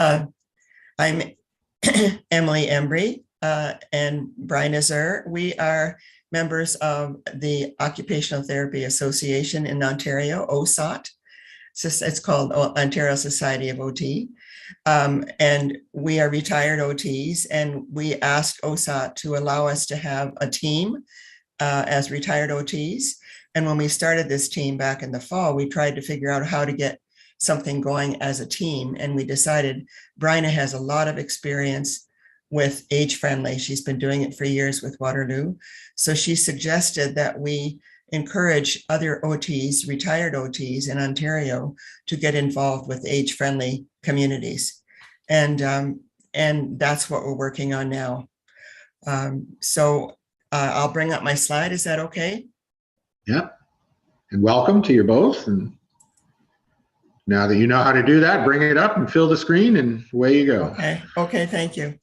Uh, I'm Emily Embrey and Briana. We are members of the Occupational Therapy Association in Ontario, OSOT. It's called Ontario Society of OT. And we are retired OTs, and we asked OSOT to allow us to have a team as retired OTs. And when we started this team back in the fall, we tried to figure out how to get something going as a team. And we decided Briana has a lot of experience with Age Friendly. She's been doing it for years with Waterloo. So she suggested that we encourage other OTs, retired OTs in Ontario, to get involved with Age Friendly communities. And that's what we're working on now. So I'll bring up my slide. Is that okay? Yep. And welcome to you both. And now that you know how to do that, bring it up and fill the screen, and away you go. Okay, thank you.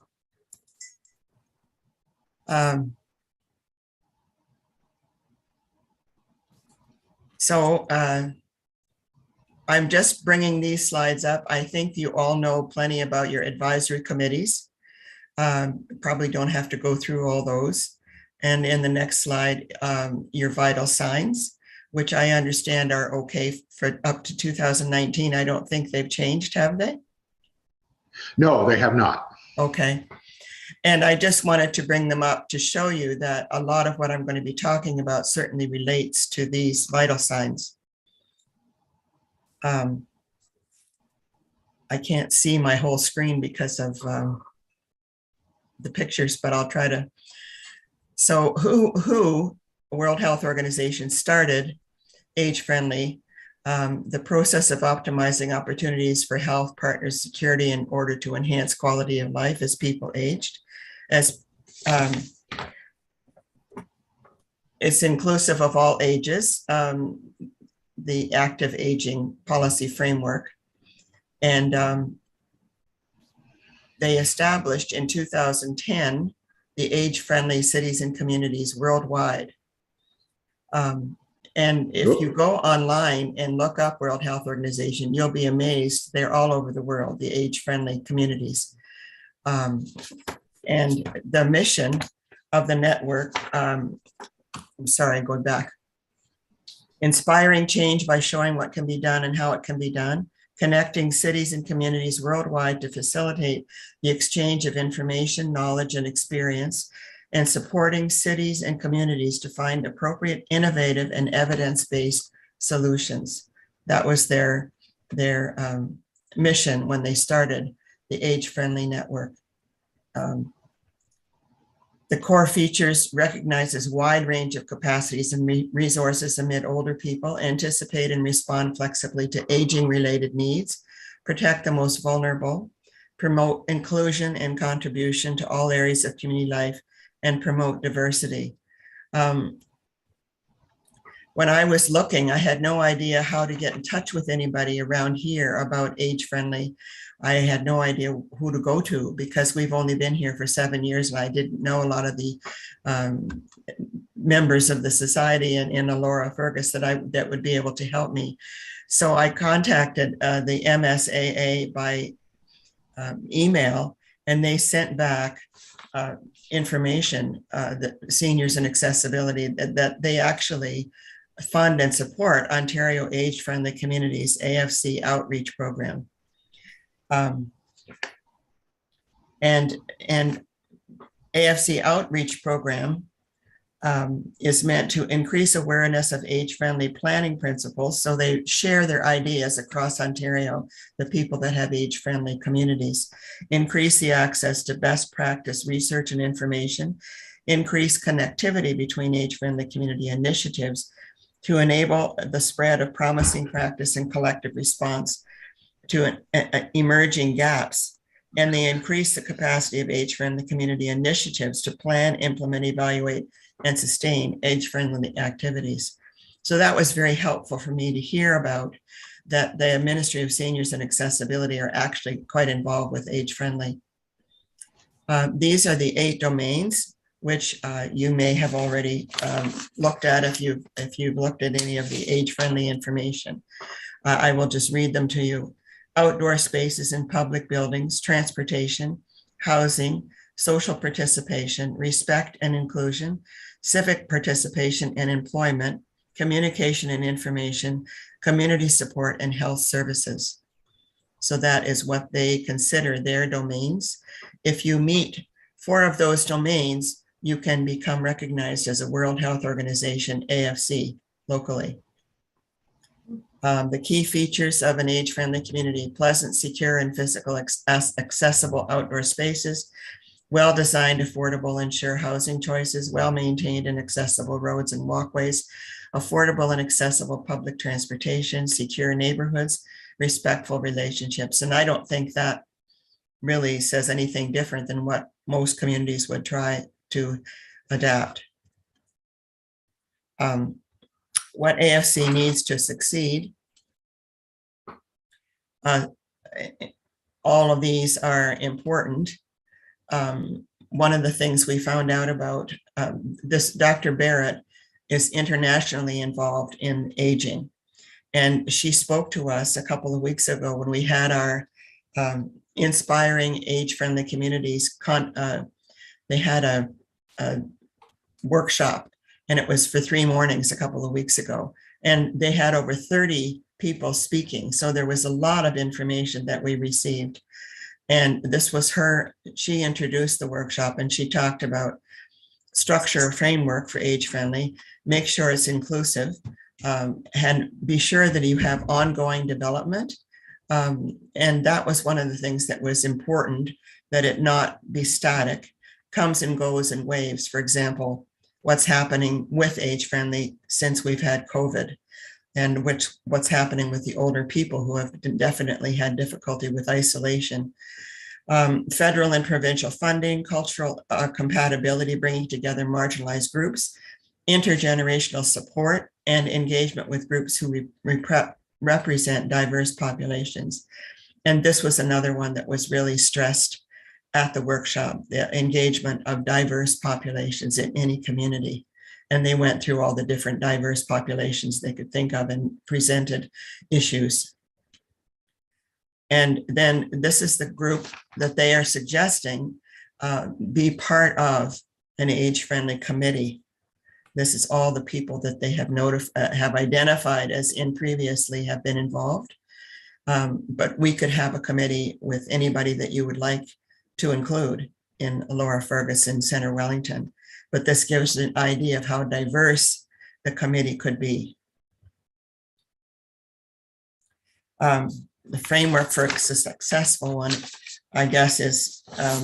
So I'm just bringing these slides up. I think you all know plenty about your advisory committees. Probably don't have to go through all those. And in the next slide, your vital signs, which I understand are okay for up to 2019. I don't think they've changed, have they? No, they have not. Okay. And I just wanted to bring them up to show you that a lot of what I'm going to be talking about certainly relates to these vital signs. I can't see my whole screen because of the pictures, but I'll try to. So who World Health Organization started Age Friendly, the process of optimizing opportunities for health partners security in order to enhance quality of life as people aged. As it's inclusive of all ages, the active aging policy framework. And they established in 2010 the age-friendly cities and communities worldwide. And if you go online and look up World Health Organization, you'll be amazed. They're all over the world, the age-friendly communities. And the mission of the network, I'm sorry, going back. Inspiring change by showing what can be done and how it can be done. Connecting cities and communities worldwide to facilitate the exchange of information, knowledge, and experience, and supporting cities and communities to find appropriate, innovative, and evidence-based solutions. That was their mission when they started the Age Friendly Network. The core features recognizes wide range of capacities and resources amid older people, anticipate and respond flexibly to aging-related needs, protect the most vulnerable, promote inclusion and contribution to all areas of community life, and promote diversity. When I was looking, I had no idea how to get in touch with anybody around here about Age Friendly. I had no idea who to go to because we've only been here for 7 years, and I didn't know a lot of the members of the society in Alora Fergus that would be able to help me. So I contacted the MSAA by email, and they sent back information, the Seniors and Accessibility, that they actually fund and support Ontario Age Friendly Communities AFC outreach program. And AFC outreach program is meant to increase awareness of age-friendly planning principles. So they share their ideas across Ontario, the people that have age-friendly communities, increase the access to best practice research and information, increase connectivity between age-friendly community initiatives to enable the spread of promising practice and collective response to emerging gaps, and they increase the capacity of age-friendly community initiatives to plan, implement, evaluate, and sustain age-friendly activities. So that was very helpful for me to hear about, that the Ministry of Seniors and Accessibility are actually quite involved with age-friendly. These are the 8 domains, which you may have already looked at if you've looked at any of the age-friendly information. I will just read them to you. outdoor spaces in public buildings, transportation, housing, social participation, respect and inclusion, civic participation and employment, communication and information, community support, and health services. So that is what they consider their domains. If you meet 4 of those domains, you can become recognized as a World Health Organization, AFC, locally. The key features of an age-friendly community: pleasant, secure, and physical accessible outdoor spaces, well-designed, affordable, and sure housing choices, well-maintained and accessible roads and walkways, affordable and accessible public transportation, secure neighborhoods, respectful relationships. And I don't think that really says anything different than what most communities would try to adapt. What AFC needs to succeed. All of these are important. One of the things we found out about this, Dr. Barrett is internationally involved in aging. And she spoke to us a couple of weeks ago when we had our Inspiring Age-Friendly Communities. They had a workshop, and it was for 3 mornings a couple of weeks ago. And they had over 30 people speaking. So there was a lot of information that we received. And this was she introduced the workshop, and she talked about structure, framework for age-friendly, make sure it's inclusive, and be sure that you have ongoing development. And that was one of the things that was important, that it not be static, comes and goes in waves. For example, what's happening with age-friendly since we've had COVID, and what's happening with the older people who have definitely had difficulty with isolation. Federal and provincial funding, cultural compatibility, bringing together marginalized groups, intergenerational support, and engagement with groups who represent diverse populations. And this was another one that was really stressed at the workshop, the engagement of diverse populations in any community. And they went through all the different diverse populations they could think of and presented issues. And then this is the group that they are suggesting be part of an age-friendly committee. This is all the people that they have identified as previously have been involved. But we could have a committee with anybody that you would like to include in Laura Ferguson, Center Wellington. But this gives an idea of how diverse the committee could be. The framework for a successful one, I guess, is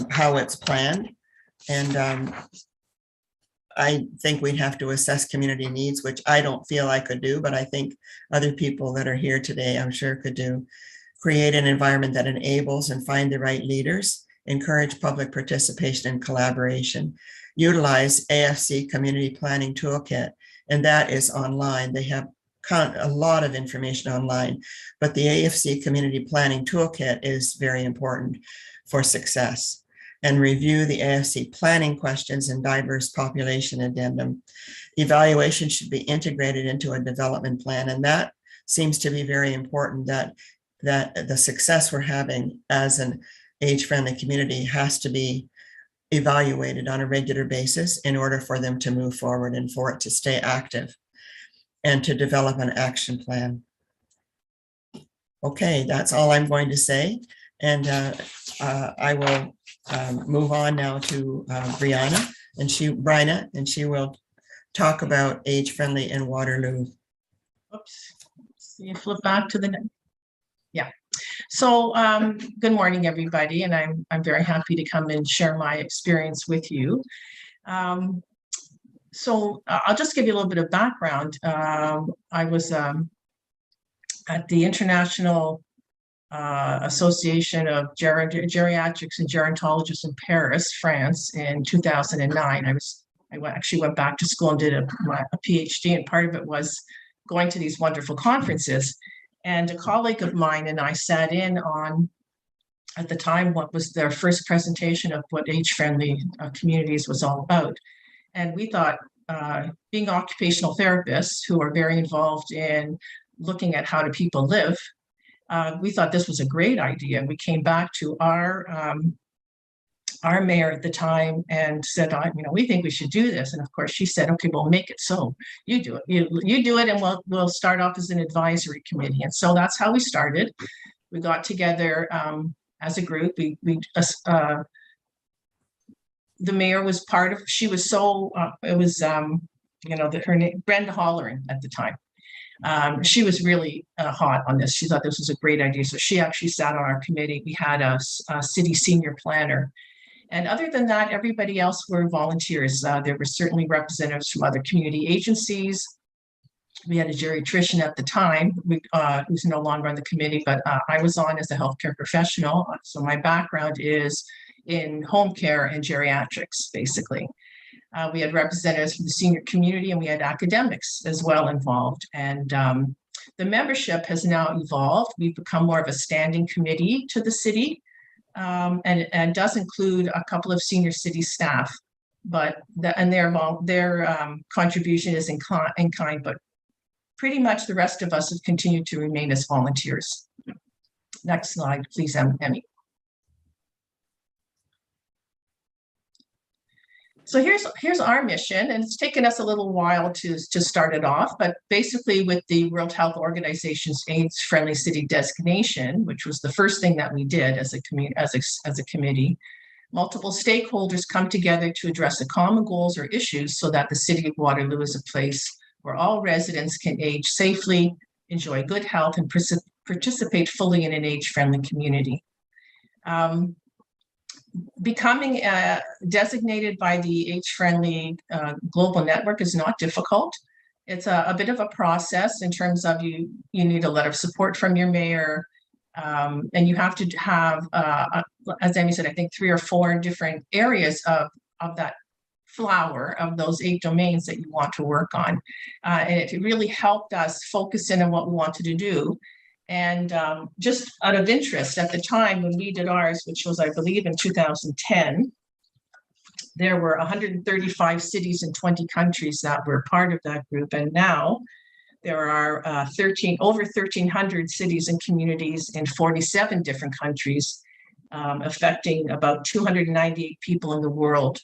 how it's planned. And I think we'd have to assess community needs, which I don't feel I could do, but I think other people that are here today, I'm sure, could do. Create an environment that enables and find the right leaders, encourage public participation and collaboration, utilize AFC Community Planning Toolkit, and that is online. They have a lot of information online, but the AFC Community Planning Toolkit is very important for success. And review the AFC planning questions and diverse population addendum. Evaluation should be integrated into a development plan, and that seems to be very important, that the success we're having as an age-friendly community has to be evaluated on a regular basis in order for them to move forward and for it to stay active and to develop an action plan. Okay, that's all I'm going to say. And I will move on now to Briana, and she will talk about age-friendly in Waterloo. Oops, see you flip back to the next. Yeah. So good morning, everybody, and I'm very happy to come and share my experience with you. So I'll just give you a little bit of background. I was at the International Association of Geriatrics and Gerontologists in Paris, France, in 2009. I actually went back to school and did a PhD, and part of it was going to these wonderful conferences. And a colleague of mine and I sat in on, at the time, what was their first presentation of what age-friendly communities was all about. And we thought, being occupational therapists who are very involved in looking at how do people live, we thought this was a great idea. We came back to our mayor at the time and said, we think we should do this. And of course she said, okay, we'll make it so. You do it. You do it, and we'll start off as an advisory committee. And so that's how we started. We got together as a group. The mayor was part of, she was so, it was, her name, Brenda Holleran at the time. She was really hot on this. She thought this was a great idea. So she actually sat on our committee. We had a city senior planner. And other than that, everybody else were volunteers. There were certainly representatives from other community agencies. We had a geriatrician at the time, who's no longer on the committee, but I was on as a healthcare professional. So my background is in home care and geriatrics, basically. We had representatives from the senior community, and we had academics as well involved. And the membership has now evolved. We've become more of a standing committee to the city. And does include a couple of senior city staff, but their contribution is in kind, but pretty much the rest of us have continued to remain as volunteers. Next slide, please, Emmy. So here's our mission, and it's taken us a little while to start it off, but basically with the World Health Organization's AIDS-friendly city designation, which was the first thing that we did as a committee, multiple stakeholders come together to address the common goals or issues so that the city of Waterloo is a place where all residents can age safely, enjoy good health, and participate fully in an age-friendly community. Becoming designated by the age-friendly global network is not difficult. It's a bit of a process in terms of you need a letter of support from your mayor, and you have to have, as Amy said, I think 3 or 4 different areas of that flower of those 8 domains that you want to work on. And it really helped us focus in on what we wanted to do. And just out of interest, at the time when we did ours, which was, I believe, in 2010, there were 135 cities in 20 countries that were part of that group. And now there are over 1,300 cities and communities in 47 different countries, affecting about 298 people in the world.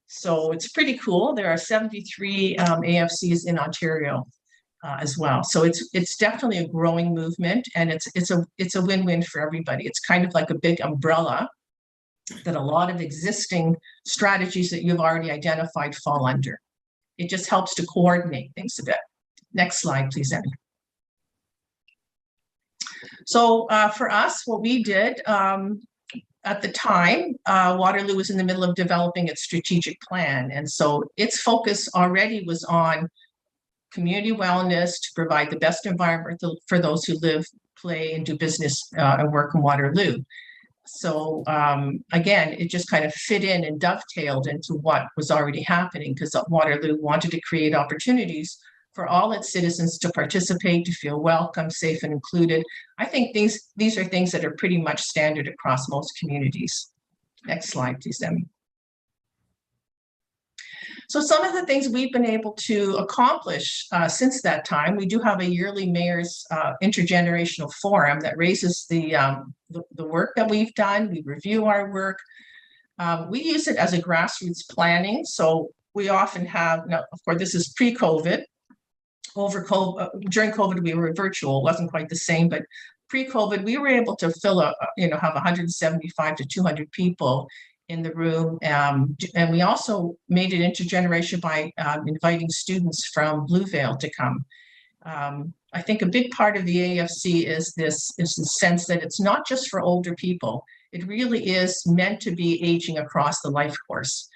So it's pretty cool. There are 73 AFCs in Ontario. As well. So it's definitely a growing movement, and it's a win-win for everybody. It's kind of like a big umbrella that a lot of existing strategies that you've already identified fall under. It just helps to coordinate things a bit. Next slide, please, Emmy. So for us, what we did at the time, Waterloo was in the middle of developing its strategic plan. And so its focus already was on community wellness, to provide the best environment for those who live, play, and do business and work in Waterloo. So again, it just kind of fit in and dovetailed into what was already happening, because Waterloo wanted to create opportunities for all its citizens to participate, to feel welcome, safe, and included. I think these are things that are pretty much standard across most communities. Next slide, please, Emmy. So some of the things we've been able to accomplish since that time, we do have a yearly mayor's intergenerational forum that raises the work that we've done. We review our work. We use it as a grassroots planning. So we often have, now, of course, this is pre-COVID. During COVID, we were virtual. It wasn't quite the same, but pre-COVID, we were able to have 175 to 200 people in the room. And we also made it intergenerational by inviting students from Bluevale to come. I think a big part of the AFC is the sense that it's not just for older people. It really is meant to be aging across the life course.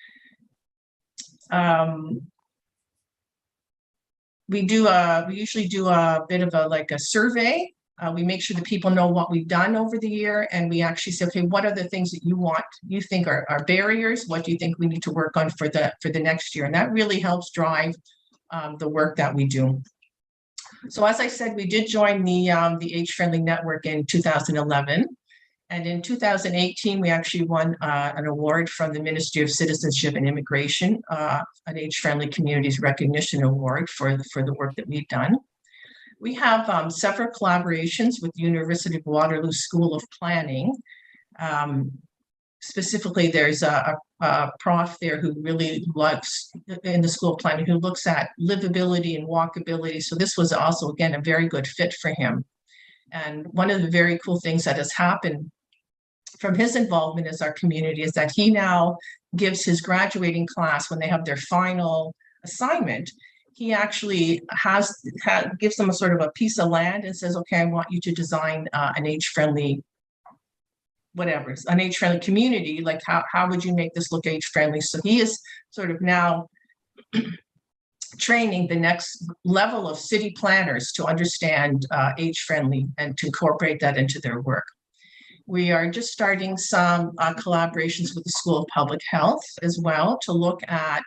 We usually do a bit of a survey. We make sure that people know what we've done over the year, and we actually say, okay, what are the things that you think are barriers? What do you think we need to work on for the next year? And that really helps drive the work that we do. So as I said, we did join the Age-Friendly Network in 2011. And in 2018, we actually won an award from the Ministry of Citizenship and Immigration, an Age-Friendly Communities Recognition Award for the work that we've done. We have several collaborations with the University of Waterloo School of Planning. Specifically, there's a prof there who really looks in the School of Planning, who looks at livability and walkability. So this was also, again, a very good fit for him. And one of the very cool things that has happened from his involvement as our community is that he now gives his graduating class, when they have their final assignment, he actually gives them a sort of a piece of land and says, okay, I want you to design an age-friendly, whatever, an age-friendly community. Like, how would you make this look age-friendly? So he is sort of now training the next level of city planners to understand age-friendly and to incorporate that into their work. We are just starting some collaborations with the School of Public Health as well to look at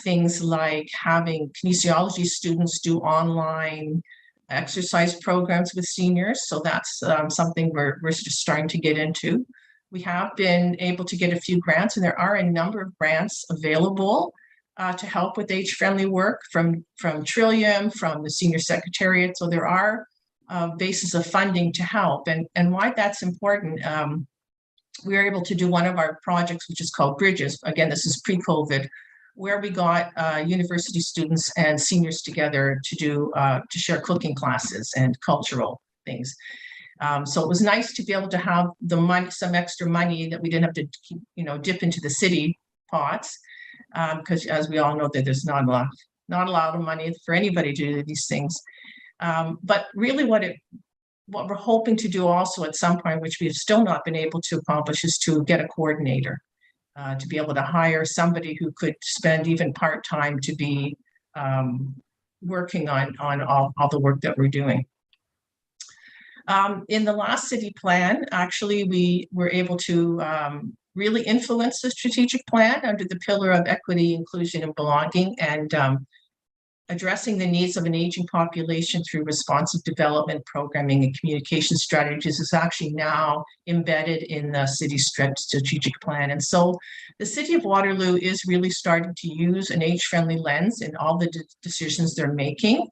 things like having kinesiology students do online exercise programs with seniors. So that's something we're just starting to get into. We have been able to get a few grants, and there are a number of grants available to help with age-friendly work from Trillium, from the Senior Secretariat. So there are basis of funding to help. And why that's important, we were able to do one of our projects, which is called Bridges. Again, this is pre-COVID, where we got university students and seniors together to share cooking classes and cultural things. So it was nice to be able to have the money, some extra money that we didn't have to keep, dip into the city pots, because as we all know, that there's not a lot of money for anybody to do these things. But really what we're hoping to do also at some point, which we've still not been able to accomplish, is to get a coordinator, to be able to hire somebody who could spend even part-time to be working on all the work that we're doing. In the last city plan, actually, we were able to really influence the strategic plan under the pillar of equity, inclusion, and belonging, and addressing the needs of an aging population through responsive development, programming, and communication strategies is actually now embedded in the city's strategic plan. And so the City of Waterloo is really starting to use an age-friendly lens in all the decisions they're making.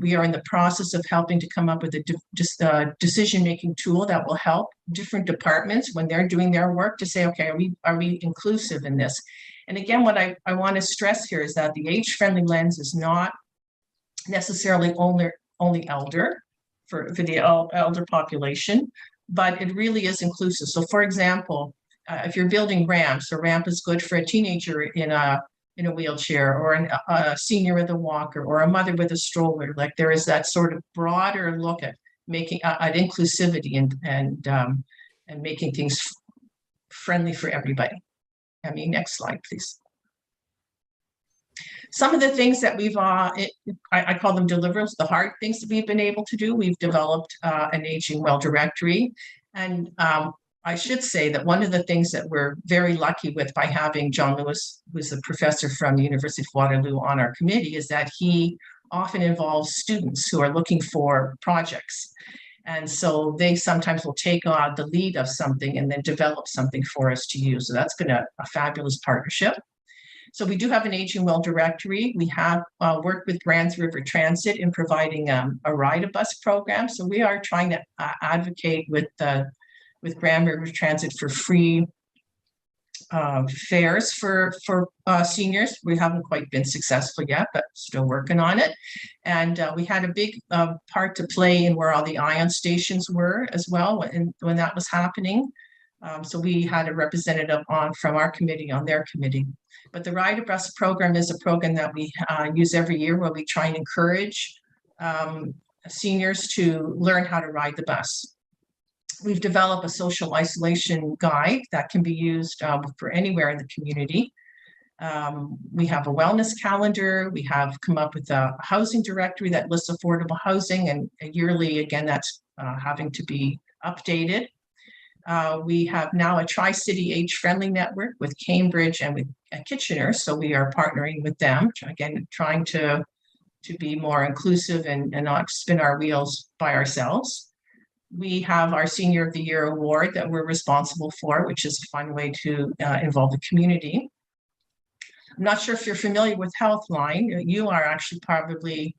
We are in the process of helping to come up with a decision-making tool that will help different departments when they're doing their work to say, okay, are we inclusive in this? And again, what I want to stress here is that the age-friendly lens is not necessarily only elder for the elder population, but it really is inclusive. So for example, if you're building ramps, a ramp is good for a teenager in a wheelchair, or a senior with a walker, or a mother with a stroller. Like, there is that sort of broader look at making at inclusivity and making things friendly for everybody. Next slide, please. Some of the things that we've, I call them deliverables, the hard things that we've been able to do. We've developed an aging well directory. And I should say that one of the things that we're very lucky with by having John Lewis, who's a professor from the University of Waterloo, on our committee, is that he often involves students who are looking for projects. And so they sometimes will take on the lead of something and then develop something for us to use. So that's been a fabulous partnership. So we do have an aging well directory. We have worked with Grand River Transit in providing a ride-a-bus program. So we are trying to advocate with Grand River Transit for free fares for seniors. We haven't quite been successful yet, but still working on it. And we had a big part to play in where all the ion stations were as well when that was happening. So we had a representative from our committee on their committee. But the Ride a Bus program is a program that we use every year, where we try and encourage seniors to learn how to ride the bus. We've developed a social isolation guide that can be used for anywhere in the community. We have a wellness calendar. We have come up with a housing directory that lists affordable housing, and yearly, again, that's having to be updated. We have now a Tri-City Age-Friendly Network with Cambridge and with Kitchener, so we are partnering with them, again, trying to be more inclusive and not spin our wheels by ourselves. We have our Senior of the Year award that we're responsible for, which is a fun way to involve the community. I'm not sure if you're familiar with Healthline. You are actually probably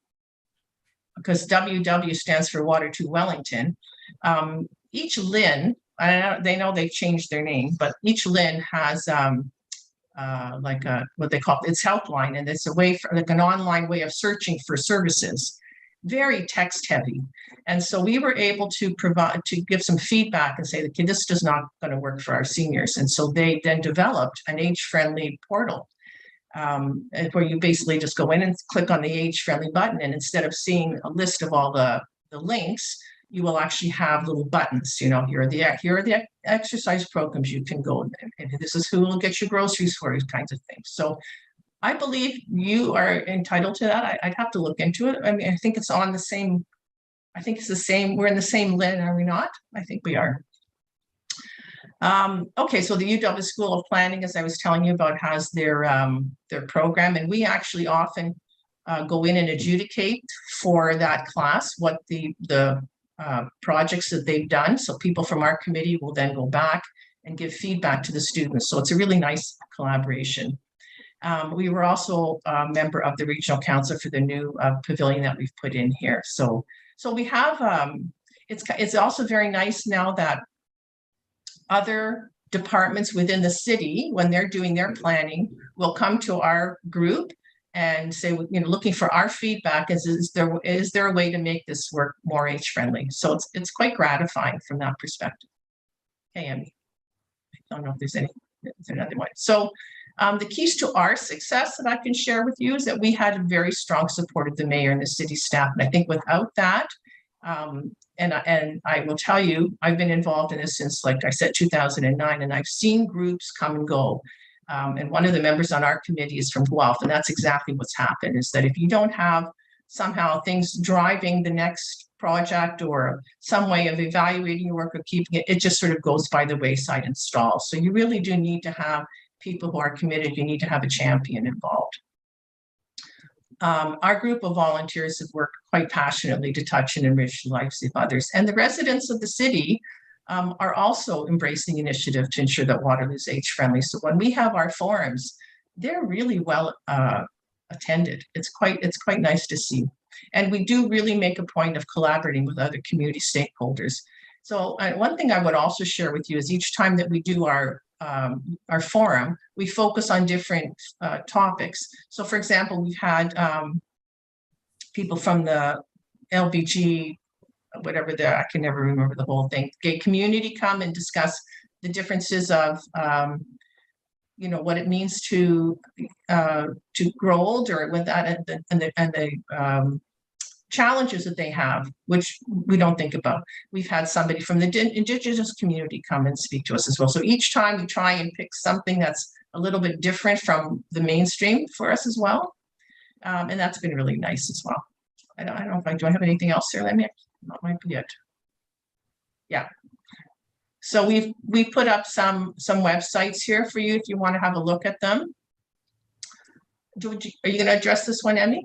because WW stands for Water to Wellington. Each LIN, they know they've changed their name, but each LIN has like what they call its helpline, and it's a way for like an online way of searching for services, very text heavy. And so we were able to give some feedback and say, okay, this is not going to work for our seniors. And so they then developed an age-friendly portal where you basically just go in and click on the age-friendly button, and instead of seeing a list of all the links, you will actually have little buttons. You know, here are the exercise programs you can go, and this is who will get your groceries for, these kinds of things. So I believe you are entitled to that. I'd have to look into it. I mean, I think it's on the same, I think it's the same, we're in the same LIN, are we not? I think we are. Okay, so the UW School of Planning, as I was telling you about, has their program, and we actually often go in and adjudicate for that class what the projects that they've done. So people from our committee will then go back and give feedback to the students. So it's a really nice collaboration. We were also a member of the Regional Council for the new pavilion that we've put in here. So we have, it's also very nice now that other departments within the city, when they're doing their planning, will come to our group and say, you know, looking for our feedback, is there a way to make this work more age-friendly? So it's quite gratifying from that perspective. Hey, Emmy, I don't know if there's another one. So the keys to our success that I can share with you is that we had a very strong support of the mayor and the city staff. And I think without that, and I will tell you, I've been involved in this since, like I said, 2009, and I've seen groups come and go. And one of the members on our committee is from Guelph, and that's exactly what's happened, is that if you don't have somehow things driving the next project or some way of evaluating your work or keeping it, it just sort of goes by the wayside and stalls. So you really do need to have people who are committed. You need to have a champion involved. Our group of volunteers have worked quite passionately to touch and enrich the lives of others. And the residents of the city are also embracing initiative to ensure that Waterloo is age-friendly. So when we have our forums, they're really well attended. It's quite nice to see. And we do really make a point of collaborating with other community stakeholders. So one thing I would also share with you is each time that we do our forum, we focus on different topics. So for example, we've had people from the LBG, whatever I can never remember the whole thing, gay community come and discuss the differences of, you know, what it means to grow older with that and the challenges that they have, which we don't think about. We've had somebody from the Indigenous community come and speak to us as well. So each time we try and pick something that's a little bit different from the mainstream for us as well. And that's been really nice as well. I don't know if do I have anything else there? Let me, that might be it. Yeah. So we put up some websites here for you if you want to have a look at them. Are you going to address this one, Emmy?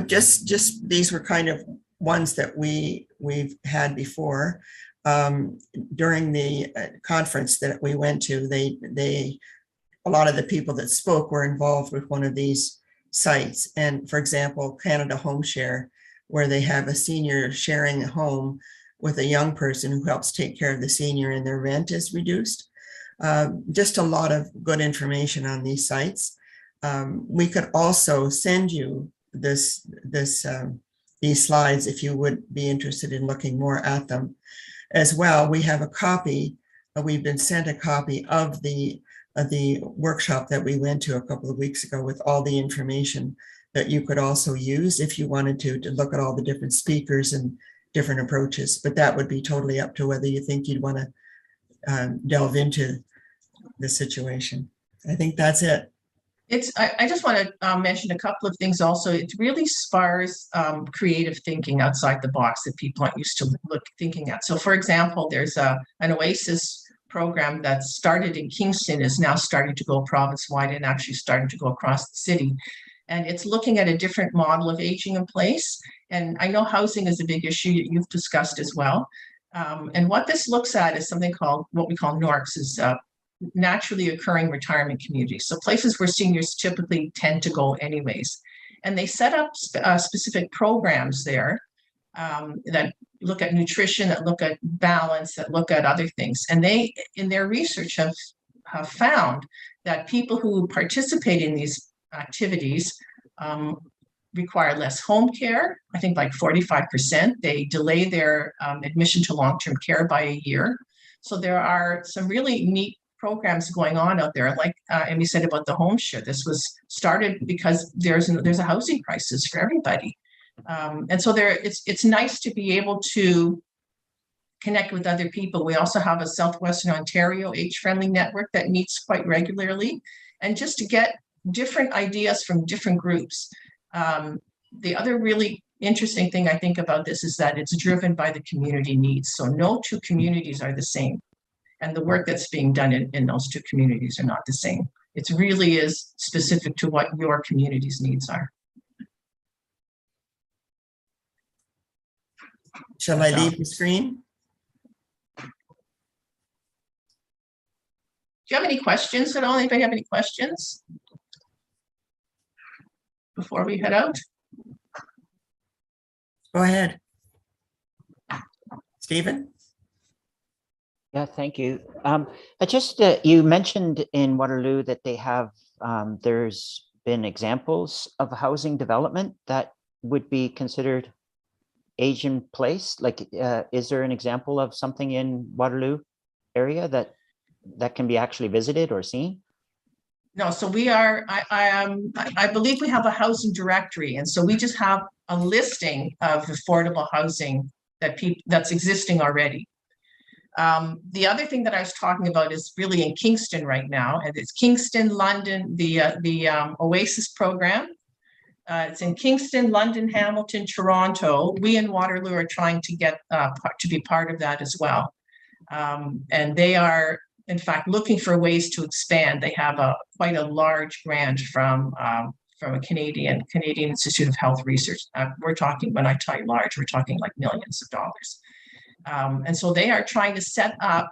Just these were kind of ones that we've had before. During the conference that we went to, a lot of the people that spoke were involved with one of these sites. And for example, Canada Home Share, where they have a senior sharing a home with a young person who helps take care of the senior and their rent is reduced. Just a lot of good information on these sites. We could also send you these slides if you would be interested in looking more at them. As well, we have a copy, we've been sent a copy of the workshop that we went to a couple of weeks ago with all the information that you could also use if you wanted to look at all the different speakers and different approaches. But that would be totally up to whether you think you'd want to delve into the situation. I think that's it. I just want to mention a couple of things also. It really spars creative thinking outside the box that people aren't used to thinking at. So for example, there's an OASIS program that started in Kingston, is now starting to go province-wide and actually starting to go across the city. And it's looking at a different model of aging in place. And I know housing is a big issue that you've discussed as well. And what this looks at is something called, what we call NORCs, is naturally occurring retirement communities. So places where seniors typically tend to go anyways. And they set up specific programs there that look at nutrition, that look at balance, that look at other things. And they, in their research, have found that people who participate in these activities require less home care. I think like 45%. They delay their admission to long-term care by a year. So there are some really neat programs going on out there. Like Amy said about the home share, this was started because there's a housing crisis for everybody. And so it's nice to be able to connect with other people. We also have a Southwestern Ontario age-friendly network that meets quite regularly, and just to get different ideas from different groups. The other really interesting thing I think about this is that it's driven by the community needs. So no two communities are the same. And the work that's being done in those two communities are not the same. It really is specific to what your community's needs are. Shall I leave the screen? Do you have any questions at all? Anybody have any questions before we head out? Go ahead. Stephen? Yeah, thank you. I just, you mentioned in Waterloo that they have, there's been examples of housing development that would be considered age in place. Like, is there an example of something in Waterloo area that can be actually visited or seen? No, so we are, I believe we have a housing directory. And so we just have a listing of affordable housing that's existing already. The other thing that I was talking about is really in Kingston right now, and it's Kingston, London, the Oasis program. It's in Kingston, London, Hamilton, Toronto. We in Waterloo are trying to get to be part of that as well. And they are, in fact, looking for ways to expand. They have quite a large grant from a Canadian Institute of Health Research. We're talking, when I tell you large, we're talking like millions of dollars. And so they are trying to set up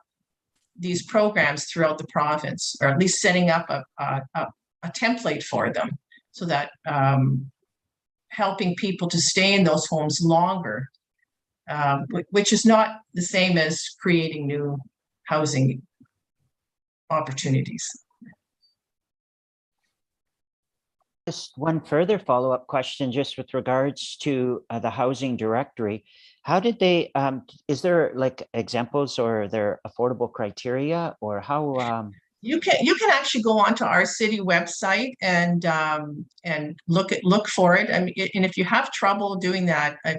these programs throughout the province, or at least setting up a template for them, so that helping people to stay in those homes longer, which is not the same as creating new housing opportunities. Just one further follow-up question, just with regards to the housing directory. How did they, is there like examples, or their affordable criteria, or how? You can actually go onto our city website and look for it. I mean, and if you have trouble doing that, I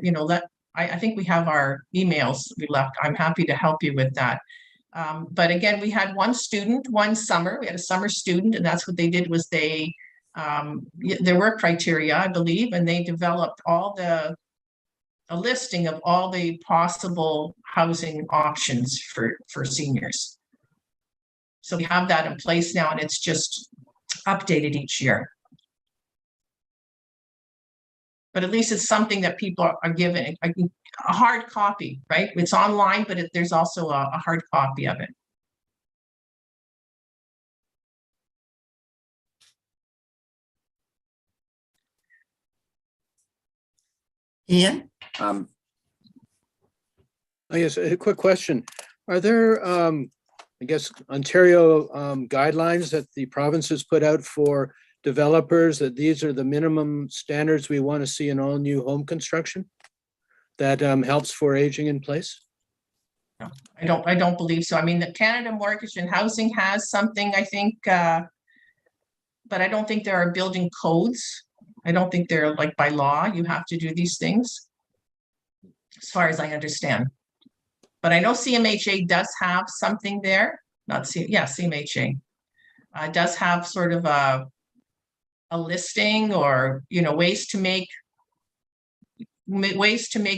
think we have our emails we left. I'm happy to help you with that. But again, we had one student one summer. We had a summer student, and that's what they did was there were criteria, I believe, and they developed a listing of all the possible housing options for seniors. So we have that in place now, and it's just updated each year. But at least it's something that people are given a hard copy, right? It's online, but there's also a hard copy of it. Ian? Oh, yes, a quick question. Are there, I guess, Ontario guidelines that the province has put out for developers, that these are the minimum standards we want to see in all new home construction that helps for aging in place? No, I don't believe so. I mean, the Canada Mortgage and Housing has something, I think, but I don't think there are building codes. I don't think they're like by law, you have to do these things, as far as I understand. But I know CMHA does have something there, CMHA does have sort of a listing, or, ways to make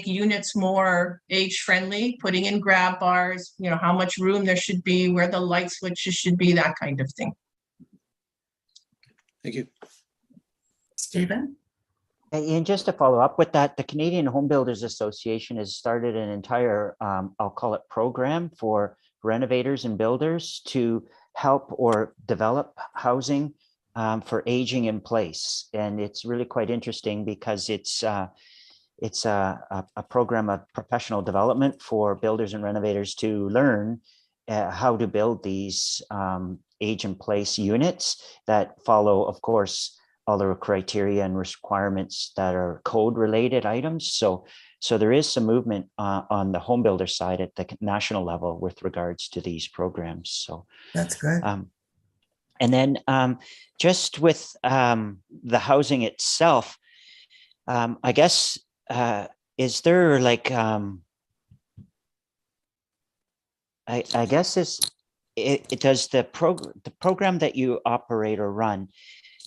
units more age friendly, putting in grab bars, how much room there should be, where the light switches should be, that kind of thing. Thank you. Stephen? And just to follow up with that, the Canadian Home Builders Association has started an entire, I'll call it, program for renovators and builders to help or develop housing for aging in place. And it's really quite interesting because it's a program of professional development for builders and renovators to learn how to build these age in place units that follow, of course, all the criteria and requirements that are code related items. So there is some movement on the home builder side at the national level with regards to these programs. So That's good. and then just with the housing itself, I guess, is there like, I guess it does the program that you operate or run,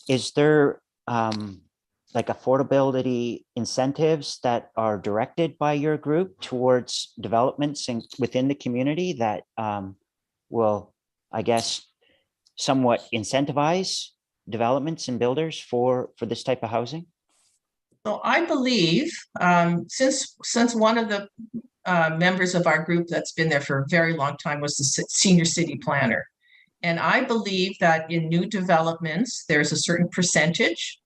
is there like affordability incentives that are directed by your group towards developments within the community that will, I guess, somewhat incentivize developments and builders for this type of housing? So I believe, since one of the members of our group that's been there for a very long time was the senior city planner. And I believe that in new developments, there's a certain percentage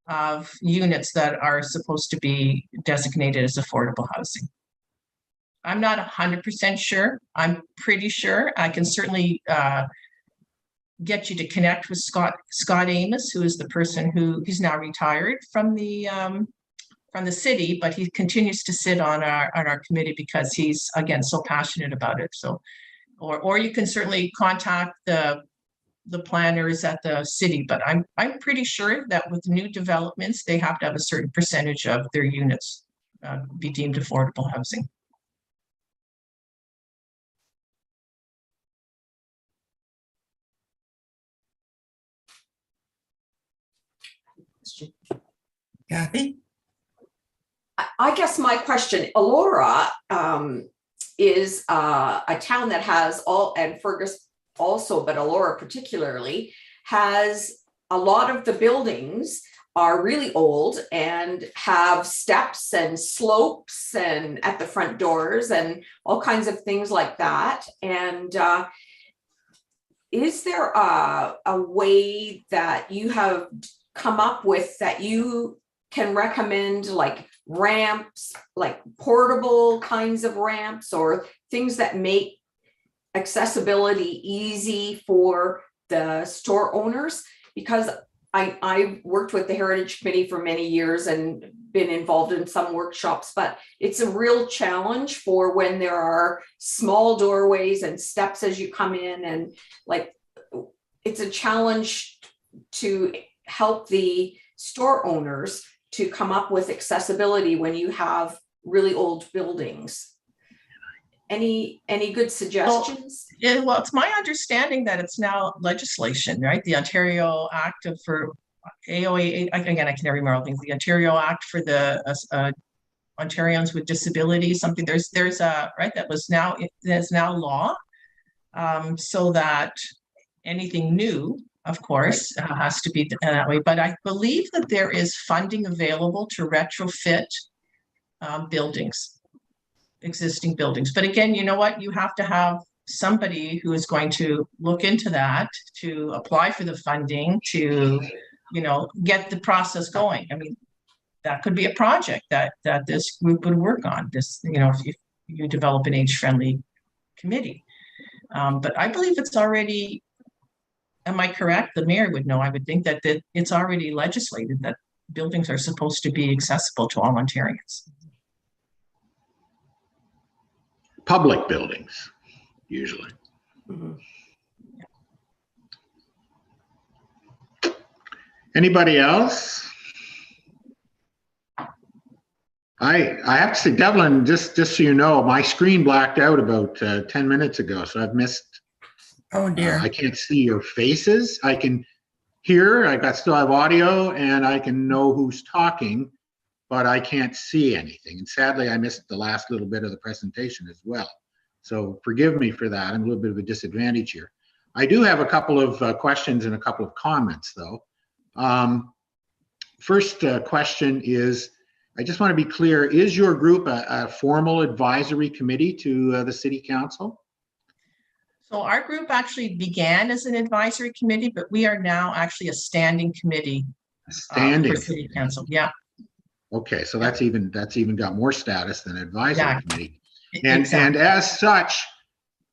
of units that are supposed to be designated as affordable housing. I'm not 100% sure. I'm pretty sure. I can certainly get you to connect with Scott Amos, who is the person he's now retired from the city, but he continues to sit on our committee because he's, again, so passionate about it. So, or you can certainly contact the planners at the city, but I'm pretty sure that with new developments, they have to have a certain percentage of their units be deemed affordable housing. Kathy? I guess my question, Elora is a town that has and Fergus also, but Elora particularly, has a lot of the buildings are really old and have steps and slopes and at the front doors and all kinds of things like that. And is there a way that you have come up with that you can recommend, like ramps, like portable kinds of ramps, or things that make accessibility easy for the store owners? Because I worked with the Heritage Committee for many years and been involved in some workshops, but it's a real challenge for when there are small doorways and steps as you come in, and like it's a challenge to help the store owners to come up with accessibility when you have really old buildings. Any good suggestions? Well, it's my understanding that it's now legislation, right? The Ontario Act for AOA, again, I can never remember all things. The Ontario Act for the Ontarians with disabilities, something there's a, right, that's now law. So that anything new, of course, has to be that way. But I believe that there is funding available to retrofit existing buildings. But again, you know what? You have to have somebody who is going to look into that, to apply for the funding, to, get the process going. I mean, that could be a project that this group would work on. This, if you develop an age-friendly committee. But I believe it's already. Am I correct? The mayor would know. I would think that it's already legislated that buildings are supposed to be accessible to all Ontarians. Public buildings, usually. Mm-hmm. Anybody else? I have to say, Devlin, just so you know, my screen blacked out about 10 minutes ago, so I've missed. Oh dear. I can't see your faces. I can hear, still have audio, and I can know who's talking, but I can't see anything. And sadly, I missed the last little bit of the presentation as well. So forgive me for that. I'm a little bit of a disadvantage here. I do have a couple of questions and a couple of comments, though. First question is, I just want to be clear, is your group a formal advisory committee to the City Council? So our group actually began as an advisory committee, but we are now actually a standing committee Standing. for city council. Yeah. Okay, so that's even got more status than advisory Yeah. committee. And Exactly. as such,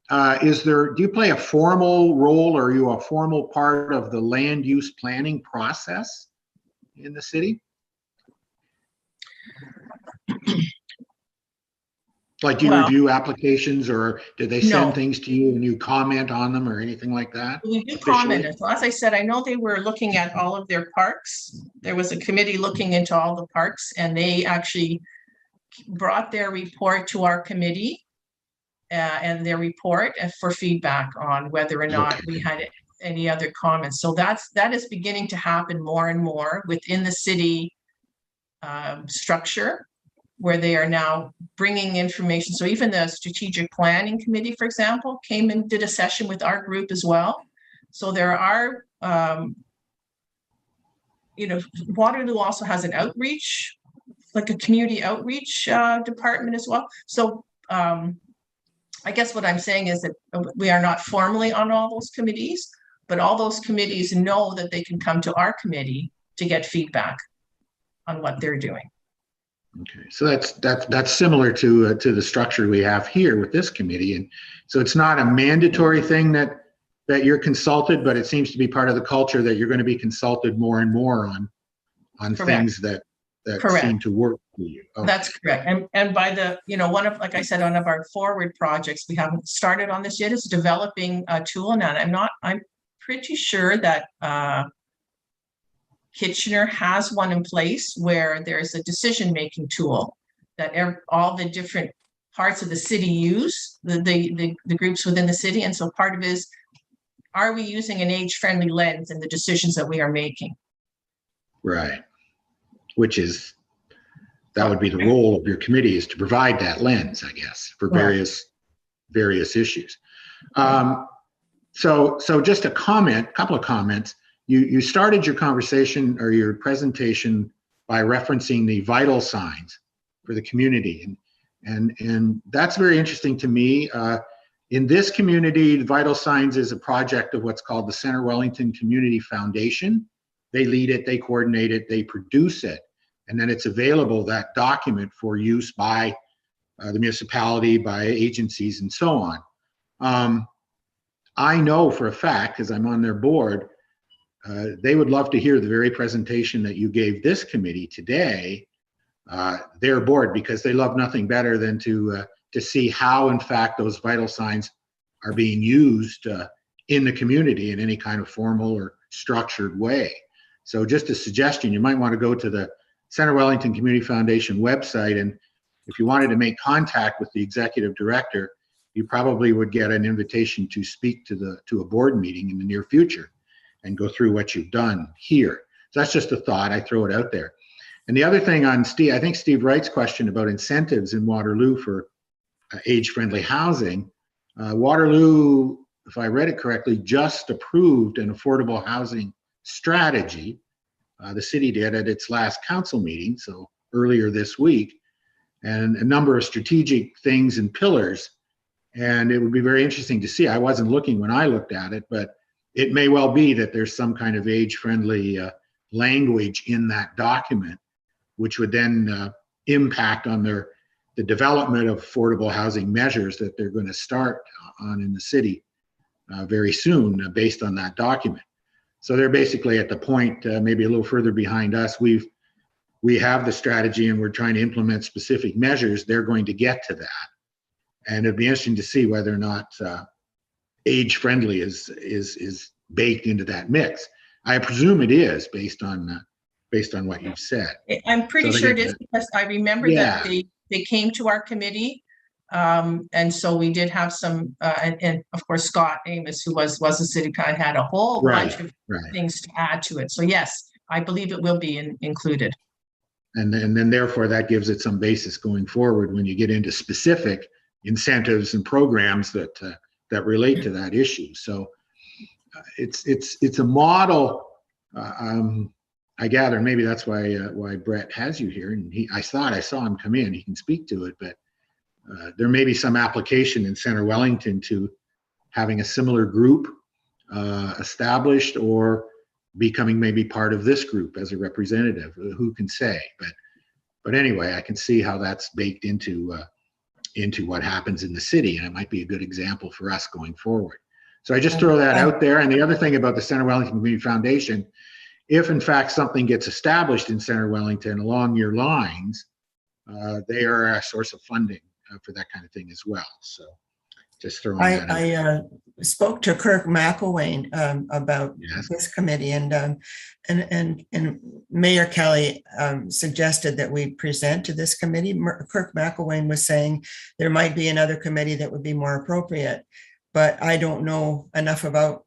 do you play a formal role, or are you a formal part of the land use planning process in the city? Like, do you Well, review applications, or did they no. send things to you and you comment on them or anything like that? We do officially? comment. So as I said, I know they were looking at all of their parks. There was a committee looking into all the parks, and they actually brought their report to our committee and their report for feedback on whether or not Okay. we had any other comments. So that is beginning to happen more and more within the city structure, where they are now bringing information. So even the strategic planning committee, for example, came and did a session with our group as well. So there are, Waterloo also has an outreach, like a community outreach department as well. So I guess what I'm saying is that we are not formally on all those committees, but all those committees know that they can come to our committee to get feedback on what they're doing. Okay, so that's similar to the structure we have here with this committee, and so it's not a mandatory thing that you're consulted, but it seems to be part of the culture that you're going to be consulted more and more on things that seem to work for you. Okay. That's correct. And by the, like I said, one of our forward projects, we haven't started on this yet, is developing a tool. And I'm pretty sure that Kitchener has one in place where there's a decision-making tool that all the different parts of the city use, the groups within the city. And so part of it is, are we using an age-friendly lens in the decisions that we are making? Right. That would be the role of your committee, is to provide that lens, I guess, for various issues. So just a couple of comments. You started your conversation or your presentation by referencing the vital signs for the community. And that's very interesting to me. In this community, Vital Signs is a project of what's called the Center Wellington Community Foundation. They lead it, they coordinate it, they produce it. And then it's available, that document, for use by the municipality, by agencies, and so on. I know for a fact, because I'm on their board, they would love to hear the very presentation that you gave this committee today, their board, because they love nothing better than to see how, in fact, those vital signs are being used in the community in any kind of formal or structured way. So just a suggestion, you might want to go to the Center Wellington Community Foundation website, and if you wanted to make contact with the executive director, you probably would get an invitation to speak to a board meeting in the near future and go through what you've done here. So that's just a thought, I throw it out there. And the other thing on Steve, I think Steve Wright's question about incentives in Waterloo for age-friendly housing, Waterloo, if I read it correctly, just approved an affordable housing strategy. The city did at its last council meeting, so earlier this week, and a number of strategic things and pillars. And it would be very interesting to see. I wasn't looking when I looked at it, but it may well be that there's some kind of age-friendly language in that document, which would then impact on the development of affordable housing measures that they're going to start on in the city very soon, based on that document. So they're basically at the point, maybe a little further behind us. We have the strategy and we're trying to implement specific measures. They're going to get to that, and it'd be interesting to see whether or not age-friendly is baked into that mix. I presume it is, based on what you've said. I'm pretty sure it is, because I remember that they came to our committee. And so we did have some, and of course, Scott Amos, who was a city guy, had a whole bunch of things to add to it. So yes, I believe it will be included. And then therefore that gives it some basis going forward when you get into specific incentives and programs that relate to that issue. So it's a model. I gather maybe that's why Brett has you here, and I thought I saw him come in. He can speak to it, but there may be some application in Center Wellington to having a similar group established, or becoming maybe part of this group as a representative. Who can say? But anyway, I can see how that's baked into what happens in the city, and it might be a good example for us going forward. So I just throw that out there. And the other thing about the Center Wellington Community Foundation, if in fact something gets established in Center Wellington along your lines, they are a source of funding for that kind of thing as well. So just throwing that out. I spoke to Kirk McElwain about this committee, and Mayor Kelly suggested that we present to this committee. Kirk McElwain was saying there might be another committee that would be more appropriate, but I don't know enough about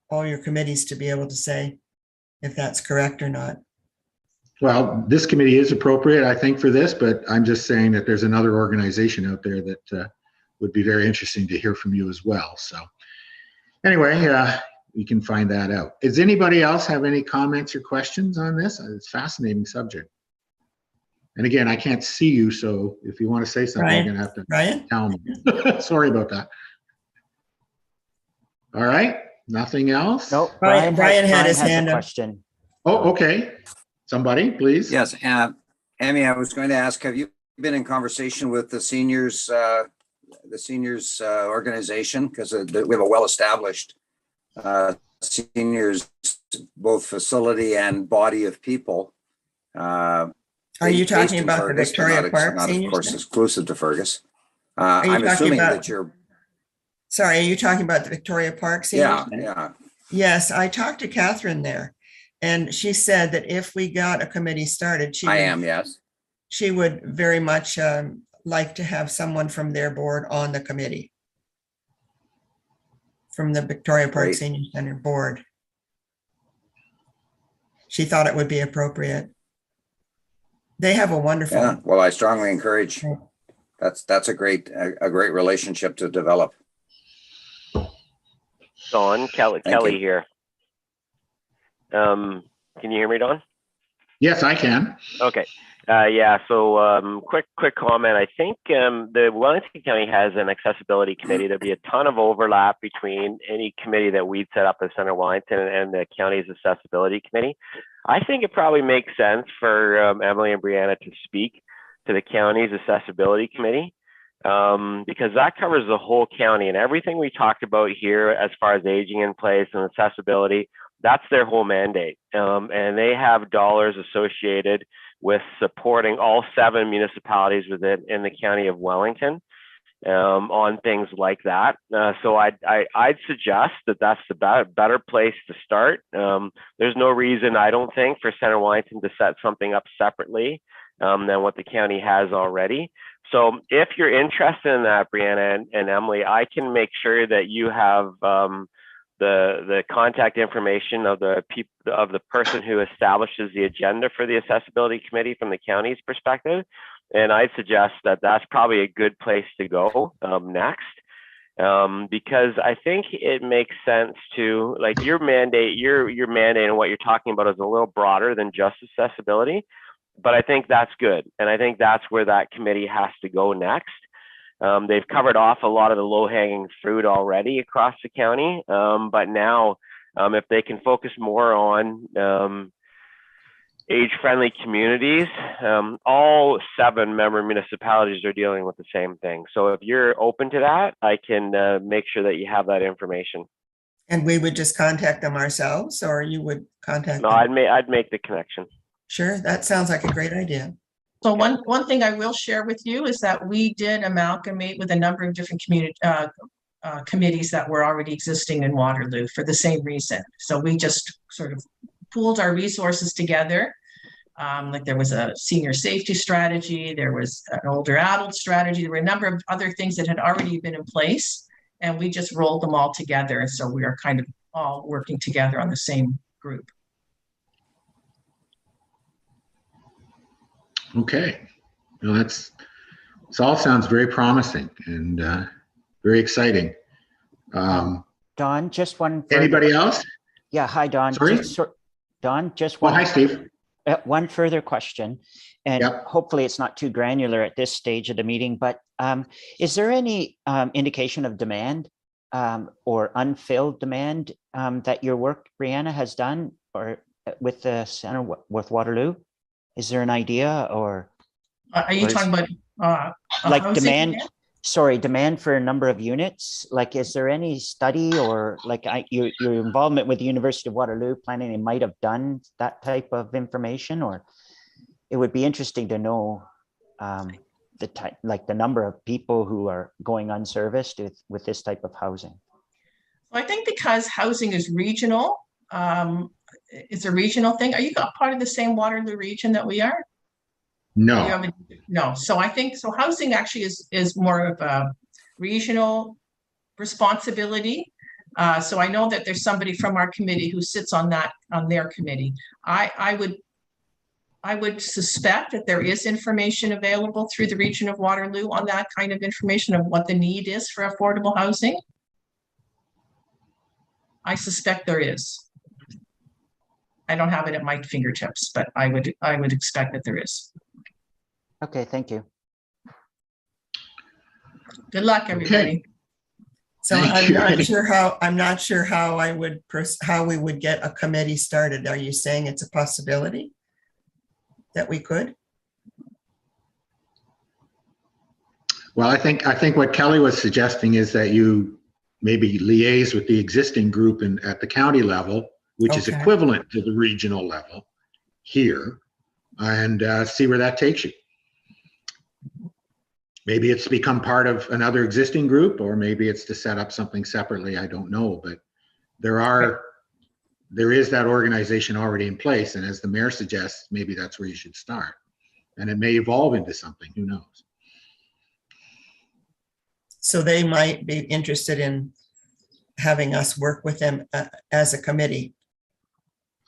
all your committees to be able to say if that's correct or not. Well, this committee is appropriate, I think, for this, but I'm just saying that there's another organization out there that would be very interesting to hear from you as well. So anyway, you can find that out. Does anybody else have any comments or questions on this? It's a fascinating subject. And again, I can't see you, so if you want to say something, you're going to have to tell me. Sorry about that. All right, nothing else? No, Brian had his hand up. Question. Oh, okay. Somebody, please. Yes, Amy, I was going to ask, have you been in conversation with the seniors organization? Because we have a well-established seniors, both facility and body of people. Are you talking about the Victoria Park not seniors? Of course, exclusive to Fergus. Are you I'm talking assuming about- that you're. Sorry, are you talking about the Victoria Park seniors? Yeah. Yes, I talked to Catherine there, and she said that if we got a committee started, Yes. she would very much like to have someone from their board on the committee, from the Victoria Park Great. Senior Center board. She thought it would be appropriate. They have a wonderful. Yeah. Well, I strongly encourage. That's a great relationship to develop. Don, Kelly Thank you. here. Can you hear me, Don? Yes, I can. Okay. Yeah. So quick comment. I think the Wellington County has an accessibility committee. There'd be a ton of overlap between any committee that we'd set up at Center Wellington and the county's accessibility committee. I think it probably makes sense for Emily and Briana to speak to the county's accessibility committee, because that covers the whole county, and everything we talked about here as far as aging in place and accessibility, that's their whole mandate. And they have dollars associated with supporting all 7 municipalities in the county of Wellington on things like that. So I'd suggest that that's the better place to start. There's no reason, I don't think, for Center Wellington to set something up separately than what the county has already. So if you're interested in that, Briana and Emily, I can make sure that you have the contact information of the person who establishes the agenda for the accessibility committee from the county's perspective. And I'd suggest that that's probably a good place to go next, because I think it makes sense to, like, your mandate and what you're talking about is a little broader than just accessibility, but I think that's good. And I think that's where that committee has to go next. They've covered off a lot of the low-hanging fruit already across the county, but now if they can focus more on age-friendly communities, all 7 member municipalities are dealing with the same thing. So if you're open to that, I can make sure that you have that information. And we would just contact them ourselves, or you would contact No, them? I'd make the connection. Sure, that sounds like a great idea. So one thing I will share with you is that we did amalgamate with a number of different committees that were already existing in Waterloo for the same reason. So we just sort of pooled our resources together. Like there was a senior safety strategy, there was an older adult strategy, there were a number of other things that had already been in place, and we just rolled them all together. So we are kind of all working together on the same group. Okay. Well, this all sounds very promising and very exciting. Don, just one. Anybody else? Yeah, hi, Don. Sorry? Don, just Oh, one. hi, Steve. One further question, and Yep. hopefully it's not too granular at this stage of the meeting, but is there any indication of demand or unfilled demand that your work, Briana, has done, or with the center with Waterloo? Is there an idea, or Are you talking about like housing demand? demand? Sorry, demand for a number of units. Like, is there any study, or like your involvement with the University of Waterloo planning, they might have done that type of information, or it would be interesting to know the type, like the number of people who are going unserviced with this type of housing. I think because housing is regional, it's a regional thing. Are you part of the same Waterloo region that we are? No. You haven't, no. So I think so. Housing actually is more of a regional responsibility. So I know that there's somebody from our committee who sits on their committee. I would suspect that there is information available through the region of Waterloo on that kind of information of what the need is for affordable housing. I suspect there is. I don't have it at my fingertips, but I would expect that there is. Okay, thank you. Good luck, everybody. So Thank I'm you. not sure how how we would get a committee started. Are you saying it's a possibility that we could? Well, I think what Kelly was suggesting is that you maybe liaise with the existing group at the county level, which is Okay. equivalent to the regional level here, and see where that takes you. Maybe it's become part of another existing group, or maybe it's to set up something separately. I don't know, but there is that organization already in place. And as the mayor suggests, maybe that's where you should start. And it may evolve into something, who knows? So they might be interested in having us work with them as a committee.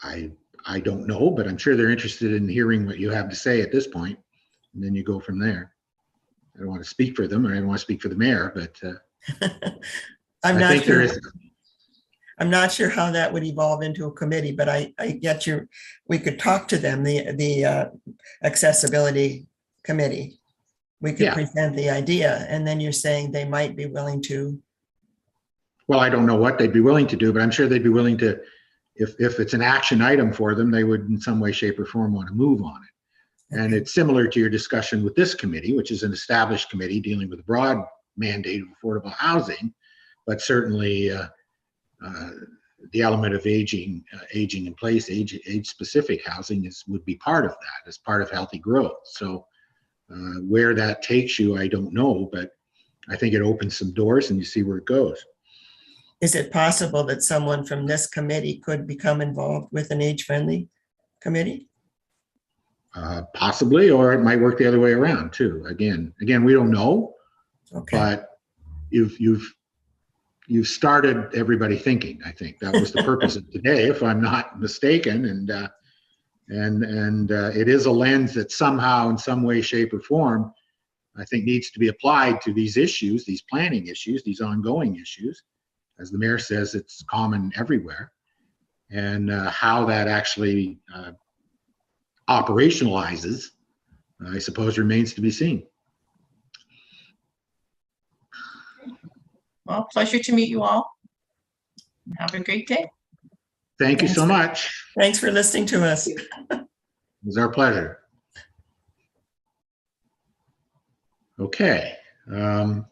I don't know, but I'm sure they're interested in hearing what you have to say at this point, and then you go from there. I don't want to speak for them, or I don't want to speak for the mayor, but I'm I not think there sure. is. I'm not sure how that would evolve into a committee, but I get you. We could talk to them, the accessibility committee. We could present the idea, and then you're saying they might be willing to. Well, I don't know what they'd be willing to do, but I'm sure they'd be willing to, if it's an action item for them, they would in some way, shape, or form want to move on it. And it's similar to your discussion with this committee, which is an established committee dealing with a broad mandate of affordable housing, but certainly the element of aging in place, age-specific housing would be part of that, as part of healthy growth. So where that takes you, I don't know, but I think it opens some doors and you see where it goes. Is it possible that someone from this committee could become involved with an age-friendly committee? Possibly, or it might work the other way around too. Again, we don't know, Okay. but you've started everybody thinking. I think that was the purpose of today, if I'm not mistaken, and it is a lens that somehow, in some way, shape, or form, I think needs to be applied to these issues, these planning issues, these ongoing issues. As the mayor says, it's common everywhere, and how that actually operationalizes, I suppose, remains to be seen. Well, pleasure to meet you all. Have a great day. Thank you so much. Thanks for listening to us. It was our pleasure. Okay. The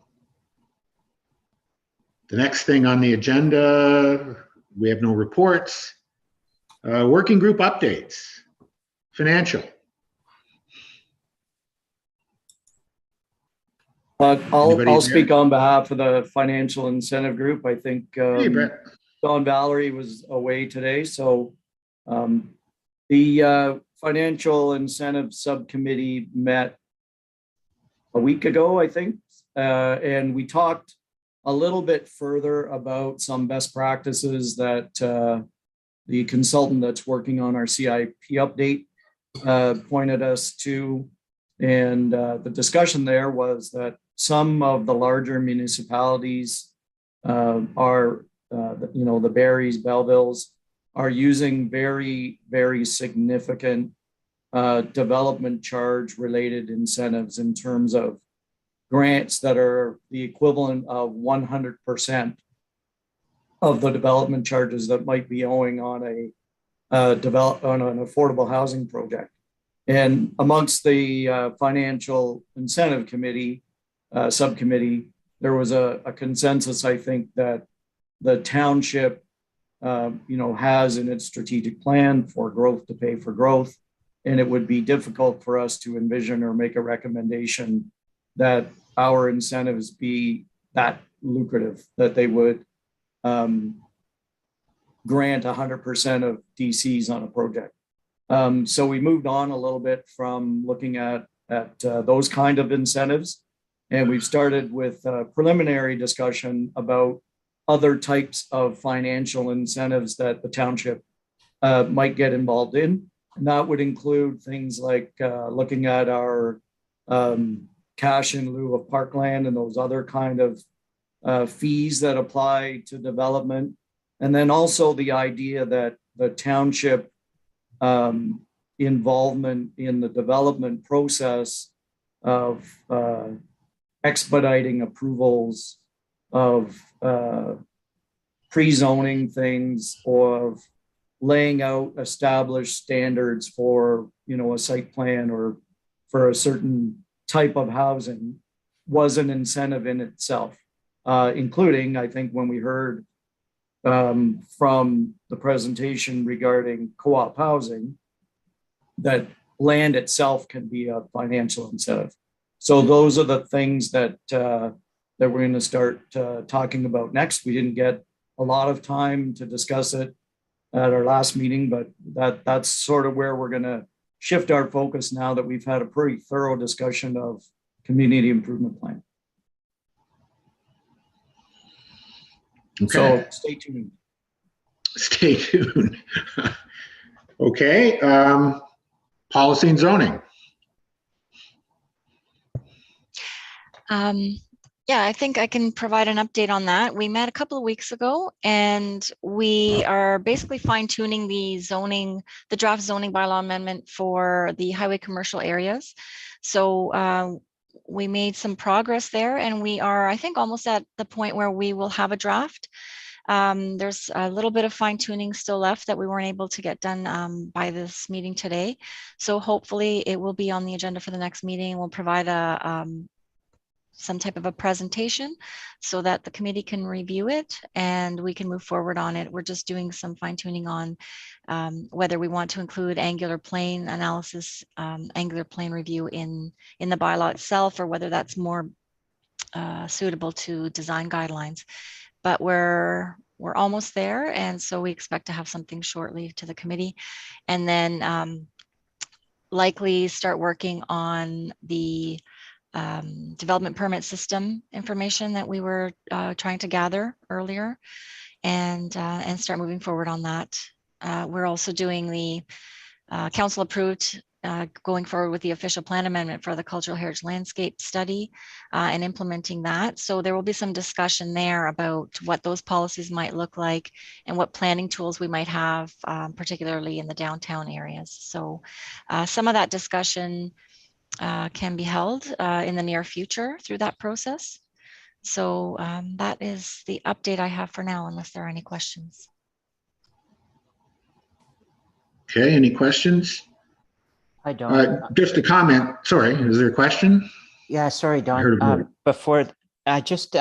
next thing on the agenda, we have no reports. Working group updates. Financial. I'll speak on behalf of the financial incentive group. I think Hey, Brett. Don Valerie was away today, so the financial incentive subcommittee met a week ago, I think, and we talked a little bit further about some best practices that the consultant that's working on our CIP update pointed us to. And the discussion there was that some of the larger municipalities are, the Barries, Bellevilles, are using very, very significant development charge related incentives in terms of grants that are the equivalent of 100% of the development charges that might be owing on an affordable housing project. And amongst the financial incentive committee, subcommittee, there was a consensus, I think, that the township, has in its strategic plan for growth to pay for growth. And it would be difficult for us to envision or make a recommendation that our incentives be that lucrative, that they would grant 100% of DCs on a project. So we moved on a little bit from looking at those kind of incentives. And we've started with a preliminary discussion about other types of financial incentives that the township might get involved in. And that would include things like looking at our cash in lieu of parkland and those other kind of fees that apply to development. And then also the idea that the township involvement in the development process of expediting approvals, of pre-zoning things, or of laying out established standards for, a site plan or for a certain type of housing was an incentive in itself, including, I think, when we heard from the presentation regarding co-op housing, that land itself can be a financial incentive. So those are the things that we're going to start talking about next. We didn't get a lot of time to discuss it at our last meeting, but that's sort of where we're going to shift our focus now that we've had a pretty thorough discussion of community improvement plan. Okay. So stay tuned. Stay tuned. Okay. Policy and zoning. Yeah, I think I can provide an update on that. We met a couple of weeks ago, and we are basically fine-tuning the draft zoning bylaw amendment for the highway commercial areas. So we made some progress there, and we are, I think, almost at the point where we will have a draft. There's a little bit of fine-tuning still left that we weren't able to get done by this meeting today. So hopefully it will be on the agenda for the next meeting. We'll provide some type of a presentation so that the committee can review it and we can move forward on it. We're just doing some fine-tuning on whether we want to include angular plane analysis, angular plane review in the bylaw itself, or whether that's more suitable to design guidelines. But we're almost there, and so we expect to have something shortly to the committee, and then likely start working on the development permit system information that we were trying to gather earlier, and start moving forward on that. We're also doing the council approved going forward with the official plan amendment for the cultural heritage landscape study and implementing that. So there will be some discussion there about what those policies might look like and what planning tools we might have, particularly in the downtown areas. So some of that discussion can be held in the near future through that process. So that is the update I have for now, unless there are any questions. Okay, any questions? I don't. Just a comment. Sorry, is there a question? Yeah, sorry, heard a Don. word. Before I just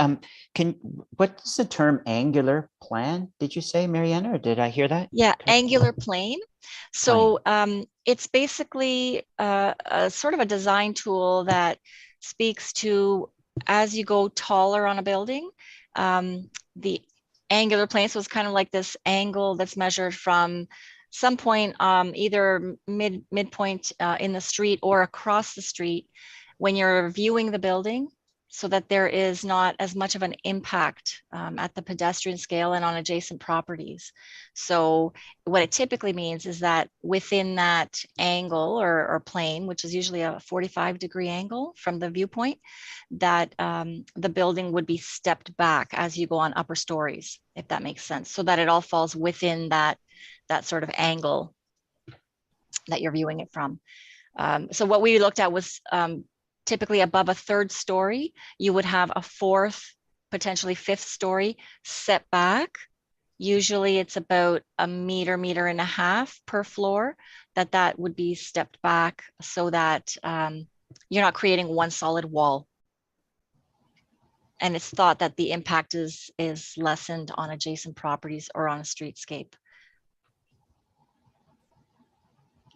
what's the term angular plan? Did you say, Mariana, or did I hear that? Yeah, angular plane. So it's basically a sort of a design tool that speaks to, as you go taller on a building, the angular plane. So it's kind of like this angle that's measured from some point, either midpoint in the street or across the street when you're viewing the building, so that there is not as much of an impact at the pedestrian scale and on adjacent properties. So what it typically means is that within that angle or plane, which is usually a 45-degree angle from the viewpoint, that the building would be stepped back as you go on upper stories, if that makes sense, so that it all falls within that sort of angle that you're viewing it from. So what we looked at was typically above a third story, you would have a fourth, potentially fifth story set back Usually it's about a meter, meter and a half per floor, that would be stepped back so that you're not creating one solid wall. And it's thought that the impact is lessened on adjacent properties or on a streetscape.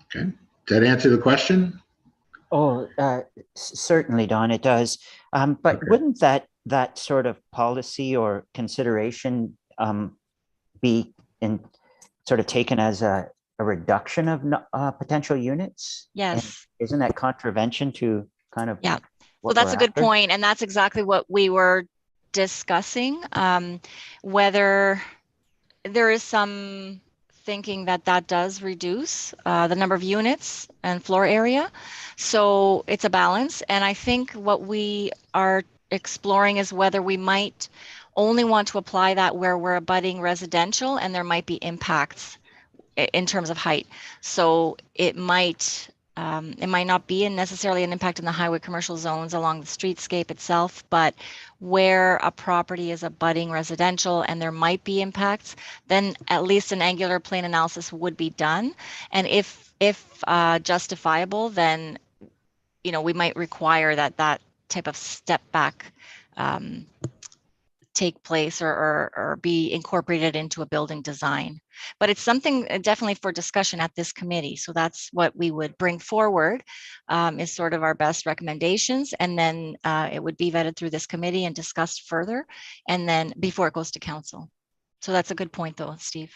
Okay, does that answer the question? Oh, certainly, Don, it does. But Okay. wouldn't that sort of policy or consideration be sort of taken as a reduction of potential units? Yes. And isn't that contravention to kind of? Yeah. So what that's we're a good after? point, and that's exactly what we were discussing, whether there is some thinking that does reduce the number of units and floor area. So it's a balance. And I think what we are exploring is whether we might only want to apply that where we're abutting residential and there might be impacts in terms of height. So it might not be necessarily an impact in the highway commercial zones along the streetscape itself, but where a property is abutting residential and there might be impacts, then at least an angular plane analysis would be done. And if justifiable, then we might require that type of step back take place or be incorporated into a building design. But it's something definitely for discussion at this committee. So that's what we would bring forward, is sort of our best recommendations. And then it would be vetted through this committee and discussed further, and then before it goes to council. So that's a good point though, Steve.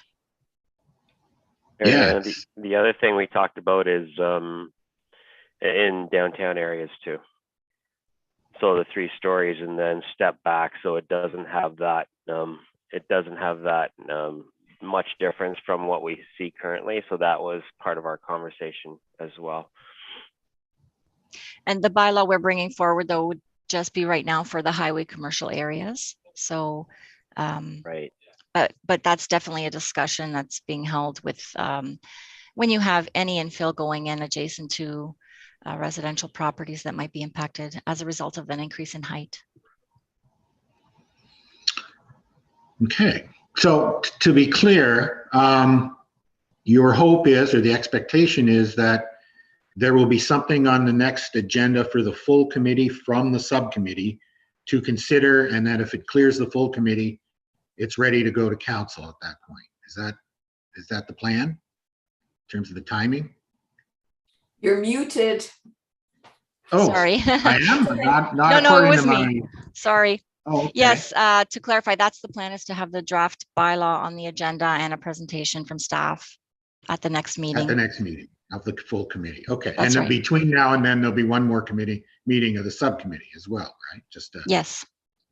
Yeah. And the other thing we talked about is in downtown areas too. So the 3 stories and then step back, so it doesn't have that much difference from what we see currently. So that was part of our conversation as well. And the bylaw we're bringing forward though would just be right now for the highway commercial areas. So Right. But that's definitely a discussion that's being held with when you have any infill going in adjacent to residential properties that might be impacted as a result of an increase in height. Okay, so to be clear, your hope is, or the expectation is, that there will be something on the next agenda for the full committee from the subcommittee to consider, and that if it clears the full committee, it's ready to go to council at that point. Is that the plan in terms of the timing? You're muted. Oh, Sorry. I am, but not No, it according was to my. me. Sorry. Oh, okay. Yes, to clarify, that's the plan, is to have the draft bylaw on the agenda and a presentation from staff at the next meeting. At the next meeting of the full committee. Okay. That's And then right. between now and then, there'll be one more committee meeting of the subcommittee as well, right? Just to Yes.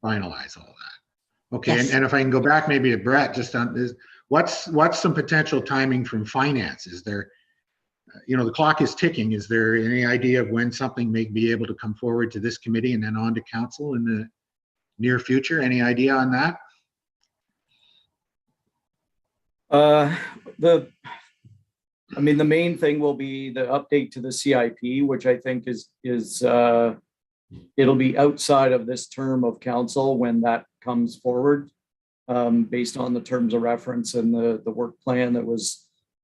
finalize all that. Okay. Yes. And if I can go back maybe to Brett, just on this, what's some potential timing from finance? Is there, the clock is ticking. Is there any idea of when something may be able to come forward to this committee and then on to council in the near future? Any idea on that? The main thing will be the update to the CIP, which I think is it'll be outside of this term of council when that comes forward, based on the terms of reference and the work plan that was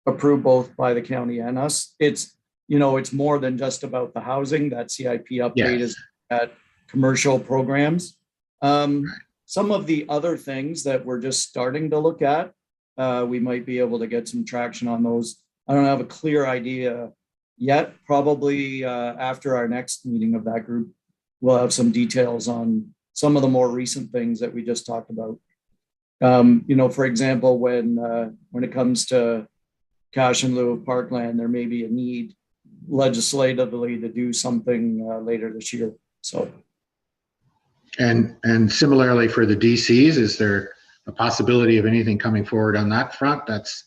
approved both by the county and us. It's more than just about the housing. That CIP update Yes. is at commercial programs. Some of the other things that we're just starting to look at, we might be able to get some traction on those. I don't have a clear idea yet. Probably after our next meeting of that group, we'll have some details on some of the more recent things that we just talked about. For example, when it comes to cash in lieu of parkland, there may be a need legislatively to do something later this year. So. And similarly for the DCs, is there a possibility of anything coming forward on that front? That's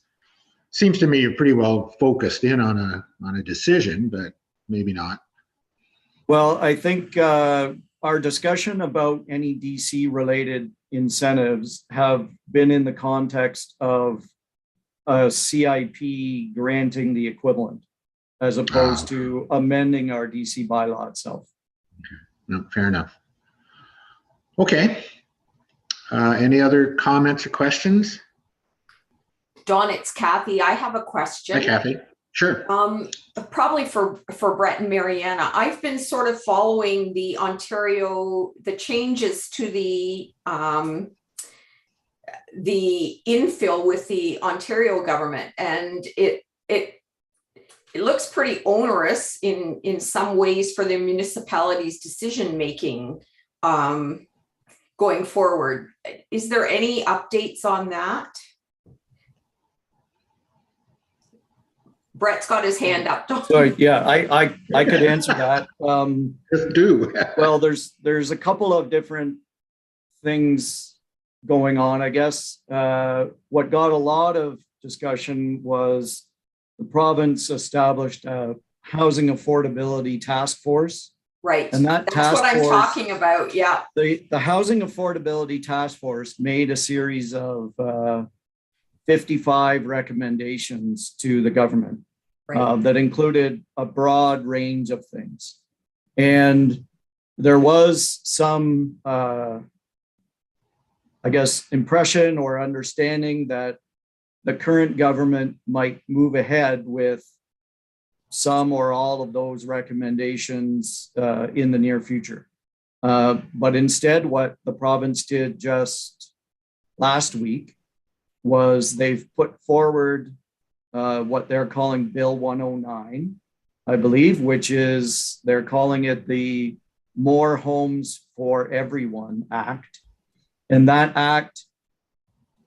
seems to me you're pretty well focused in on a decision, but maybe not. Well, I think our discussion about any DC related incentives have been in the context of a CIP granting the equivalent, as opposed to amending our DC bylaw itself. No, fair enough. Okay. Any other comments or questions? Don, it's Kathy. I have a question. Hi, Kathy. Sure. Probably for Brett and Mariana. I've been sort of following the changes to the infill with the Ontario government, and it looks pretty onerous in some ways for the municipalities' decision making going forward. Is there any updates on that? Brett's got his hand up. Sorry, yeah, I could answer that. Just do. Well, there's a couple of different things going on, I guess. What got a lot of discussion was the province established a housing affordability task force. Right. And that's what I'm talking about. Yeah. The housing affordability task force made a series of 55 recommendations to the government that included a broad range of things. And there was some, I guess, impression or understanding that the current government might move ahead with some or all of those recommendations in the near future. But instead, what the province did just last week was they've put forward what they're calling Bill 109, I believe, which is, they're calling it the More Homes for Everyone Act. And that act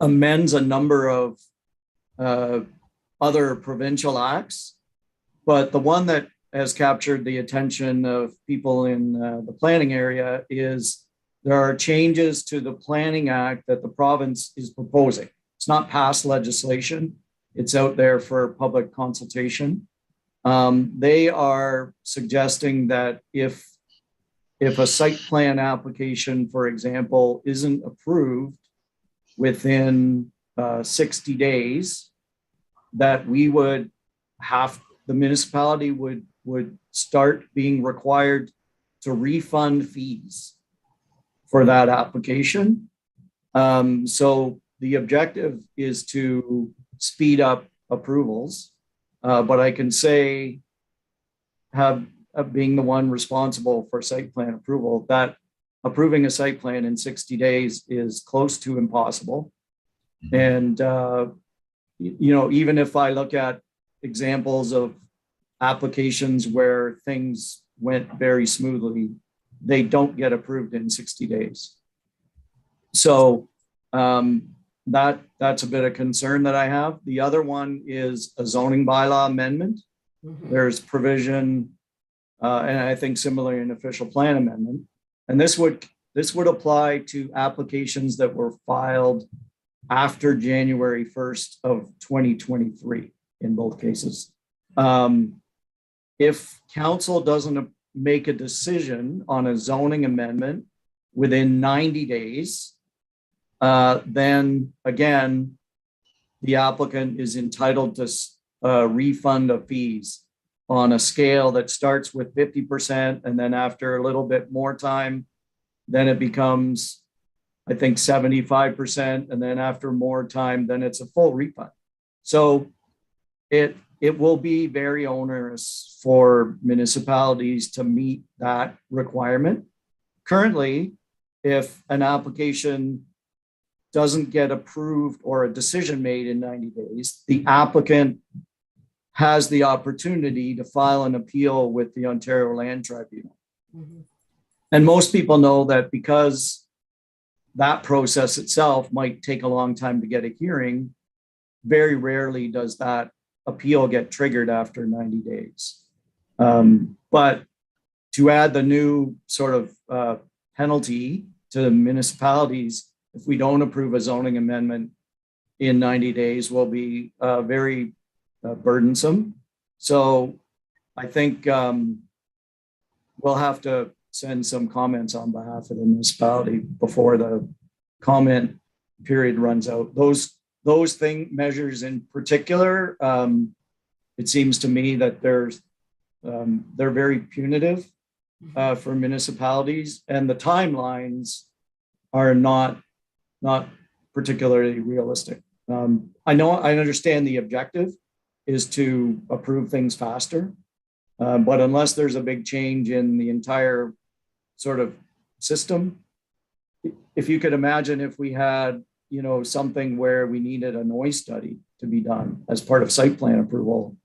amends a number of other provincial acts. But the one that has captured the attention of people in the planning area is there are changes to the Planning Act that the province is proposing. It's not past legislation. It's out there for public consultation. They are suggesting that if a site plan application, for example, isn't approved within 60 days, that we would have, the municipality would start being required to refund fees for that application. So the objective is to speed up approvals, but I can say, being the one responsible for site plan approval, that approving a site plan in 60 days is close to impossible. And, even if I look at examples of applications where things went very smoothly, they don't get approved in 60 days. So that's a bit of concern that I have. The other one is a zoning bylaw amendment. Mm-hmm. There's provision, and I think similarly an official plan amendment. And this would apply to applications that were filed after January 1st of 2023 in both cases. If council doesn't make a decision on a zoning amendment within 90 days, then again, the applicant is entitled to a refund of fees on a scale that starts with 50%. And then after a little bit more time, then it becomes, I think, 75%. And then after more time, then it's a full refund. So it will be very onerous for municipalities to meet that requirement. Currently, if an application doesn't get approved or a decision made in 90 days, the applicant has the opportunity to file an appeal with the Ontario Land Tribunal. Mm-hmm. And most people know that because that process itself might take a long time to get a hearing, very rarely does that appeal get triggered after 90 days. But to add the new sort of penalty to municipalities, if we don't approve a zoning amendment in 90 days, will be very burdensome. So I think we'll have to send some comments on behalf of the municipality before the comment period runs out. Those measures in particular, it seems to me that they're very punitive for municipalities, and the timelines are not particularly realistic. I know, I understand the objective is to approve things faster. But unless there's a big change in the entire sort of system, if you could imagine if we had, you know, something where we needed a noise study to be done as part of site plan approval,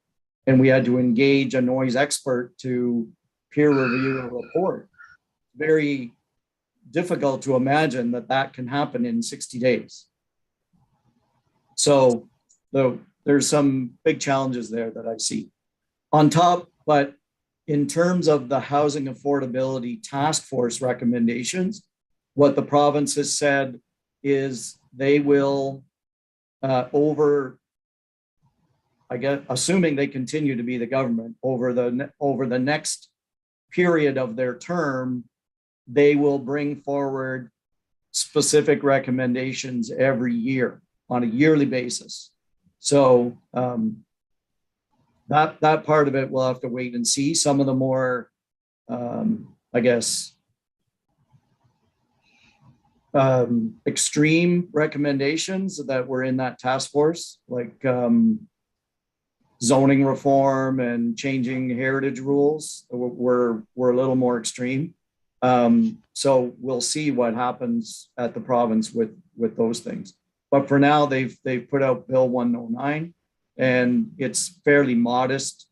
and we had to engage a noise expert to peer review a report, very difficult to imagine that that can happen in 60 days. So there's some big challenges there that I see. On top, but in terms of the housing affordability task force recommendations, what the province has said is they will I guess, assuming they continue to be the government over the next period of their term, they will bring forward specific recommendations every year on a yearly basis. So that part of it we'll have to wait and see. Some of the more, I guess, extreme recommendations that were in that task force, like zoning reform and changing heritage rules, were a little more extreme. So we'll see what happens at the province with those things. But for now, they've put out Bill 109, and it's fairly modest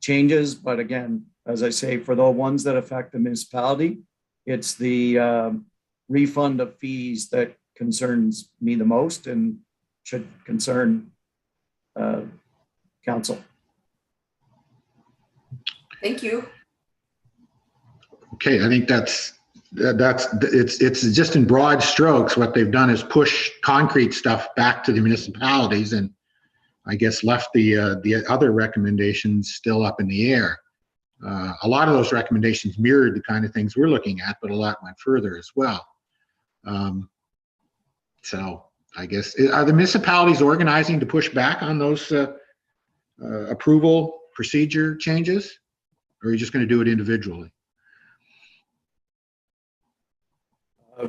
changes. But again, as I say, for the ones that affect the municipality, it's the refund of fees that concerns me the most and should concern council. Thank you. Okay, I think it's just in broad strokes. What they've done is push concrete stuff back to the municipalities, and I guess left the other recommendations still up in the air. A lot of those recommendations mirrored the kind of things we're looking at, but a lot went further as well. So I guess, are the municipalities organizing to push back on those approval procedure changes, or are you just going to do it individually?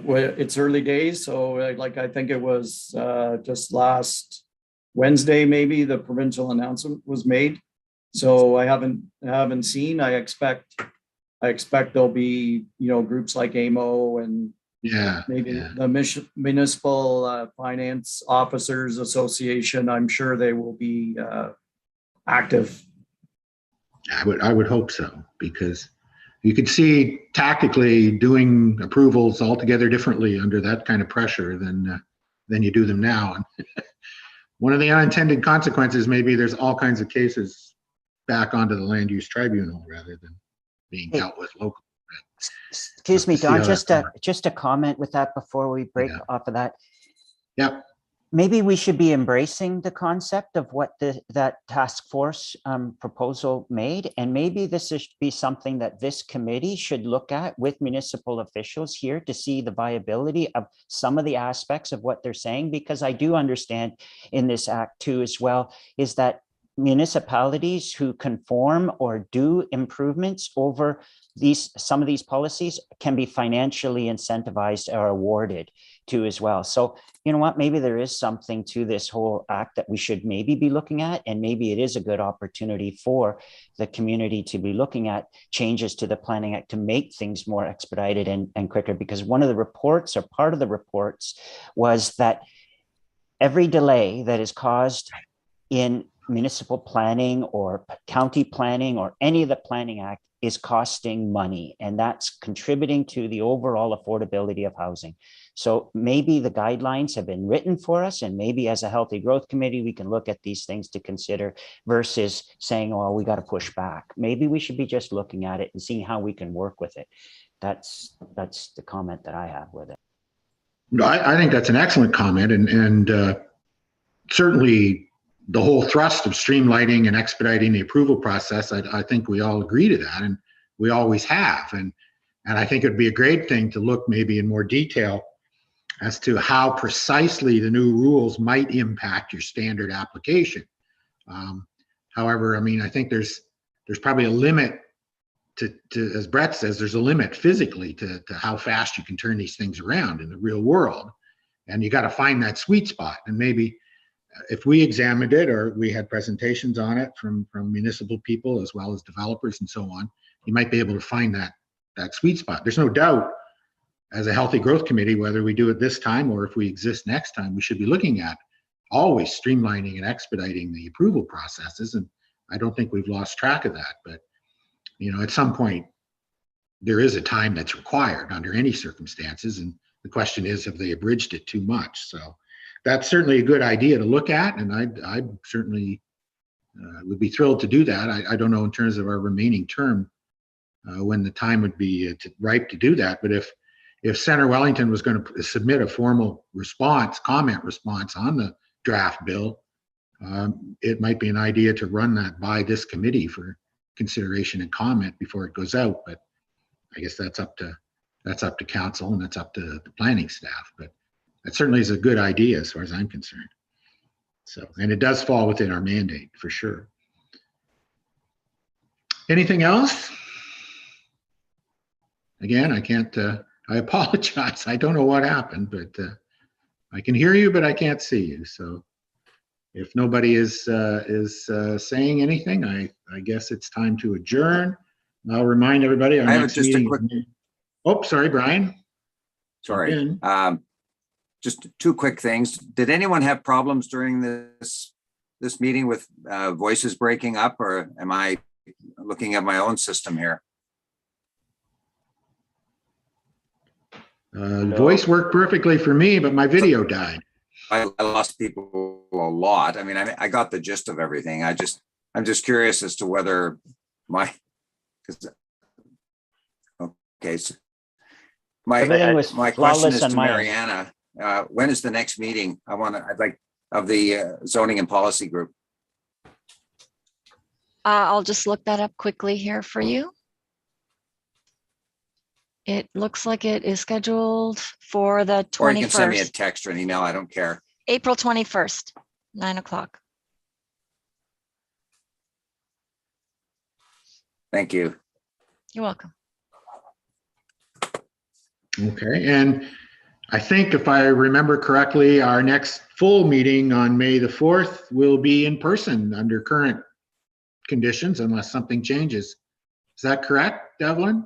Well, it's early days, so like I think it was just last Wednesday, maybe the provincial announcement was made. So I haven't seen. I expect there'll be, you know, groups like AMO and the Municipal Finance Officers Association. I'm sure they will be active. I would hope so, because you could see tactically doing approvals altogether differently under that kind of pressure than you do them now. And one of the unintended consequences may be there's all kinds of cases back onto the land use tribunal rather than being dealt with locally. Excuse me, Don, just a comment with that before we break off of that. Yeah. Maybe we should be embracing the concept of what that task force proposal made. And maybe this should be something that this committee should look at with municipal officials here to see the viability of some of the aspects of what they're saying, because I do understand in this act too as well, is that municipalities who conform or do improvements over some of these policies can be financially incentivized or awarded to as well. So you know what, maybe there is something to this whole act that we should maybe be looking at, and maybe it is a good opportunity for the community to be looking at changes to the Planning Act to make things more expedited and quicker. Because one of the reports, or part of the reports, was that every delay that is caused in municipal planning or county planning or any of the Planning Act is costing money, and that's contributing to the overall affordability of housing. So maybe the guidelines have been written for us, and maybe as a healthy growth committee, we can look at these things to consider versus saying, oh, we got to push back. Maybe we should be just looking at it and seeing how we can work with it. That's the comment that I have with it. I think that's an excellent comment, and certainly the whole thrust of streamlining and expediting the approval process, I think we all agree to that, and we always have. And I think it'd be a great thing to look maybe in more detail as to how precisely the new rules might impact your standard application. However, I mean, I think there's probably a limit to, as Brett says, there's a limit physically to how fast you can turn these things around in the real world. And you got to find that sweet spot. And maybe if we examined it or we had presentations on it from municipal people as well as developers and so on, you might be able to find that sweet spot. There's no doubt, as a healthy growth committee, whether we do it this time or if we exist next time, we should be looking at always streamlining and expediting the approval processes. And I don't think we've lost track of that. But, you know, at some point, there is a time that's required under any circumstances. And the question is, have they abridged it too much? So that's certainly a good idea to look at. And I certainly would be thrilled to do that. I don't know in terms of our remaining term when the time would be ripe to do that. But if Senator Wellington was going to submit a formal comment response on the draft bill, it might be an idea to run that by this committee for consideration and comment before it goes out. But I guess that's up to council and that's up to the planning staff. But that certainly is a good idea as far as I'm concerned. So, and it does fall within our mandate for sure. Anything else? Again, I can't, I apologize. I don't know what happened, but I can hear you, but I can't see you. So if nobody is saying anything, I guess it's time to adjourn. I'll remind everybody our next meeting. Oh, sorry, Brian. Sorry. Just two quick things. Did anyone have problems during this meeting with voices breaking up, or am I looking at my own system here? No. Voice worked perfectly for me, but my video died. I lost people a lot. I mean, I got the gist of everything. I'm just curious as to whether okay. So my question is to Mariana. When is the next meeting? I'd like of the zoning and policy group. I'll just look that up quickly here for you. It looks like it is scheduled for the 21st. Or you can send me a text or an email. I don't care. April 21st, 9 o'clock. Thank you. You're welcome. Okay, and I think if I remember correctly, our next full meeting on May the 4th will be in person under current conditions unless something changes. Is that correct, Devlin?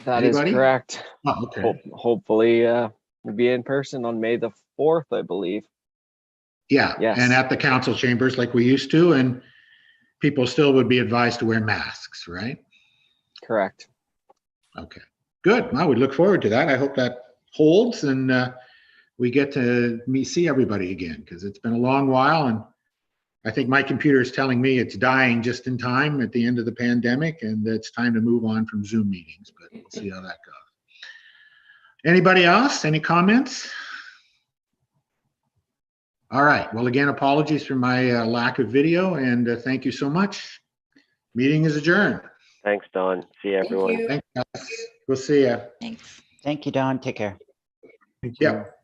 That Anybody? is correct. Oh, okay. Hopefully we'll be in person on May the 4th, I believe. Yeah, Yes. And at the council chambers like we used to, and people still would be advised to wear masks, right? Correct. Okay, good. Well, we look forward to that. I hope that holds and we get to see everybody again, because it's been a long while, and I think my computer is telling me it's dying just in time at the end of the pandemic, and it's time to move on from Zoom meetings, but we'll see how that goes. Anybody else? Any comments? All right. Well, again, apologies for my lack of video, and thank you so much. Meeting is adjourned. Thanks, Don. See you, everyone. Thanks, guys. We'll see you. Thanks. Thank you, Don. Take care. Yep.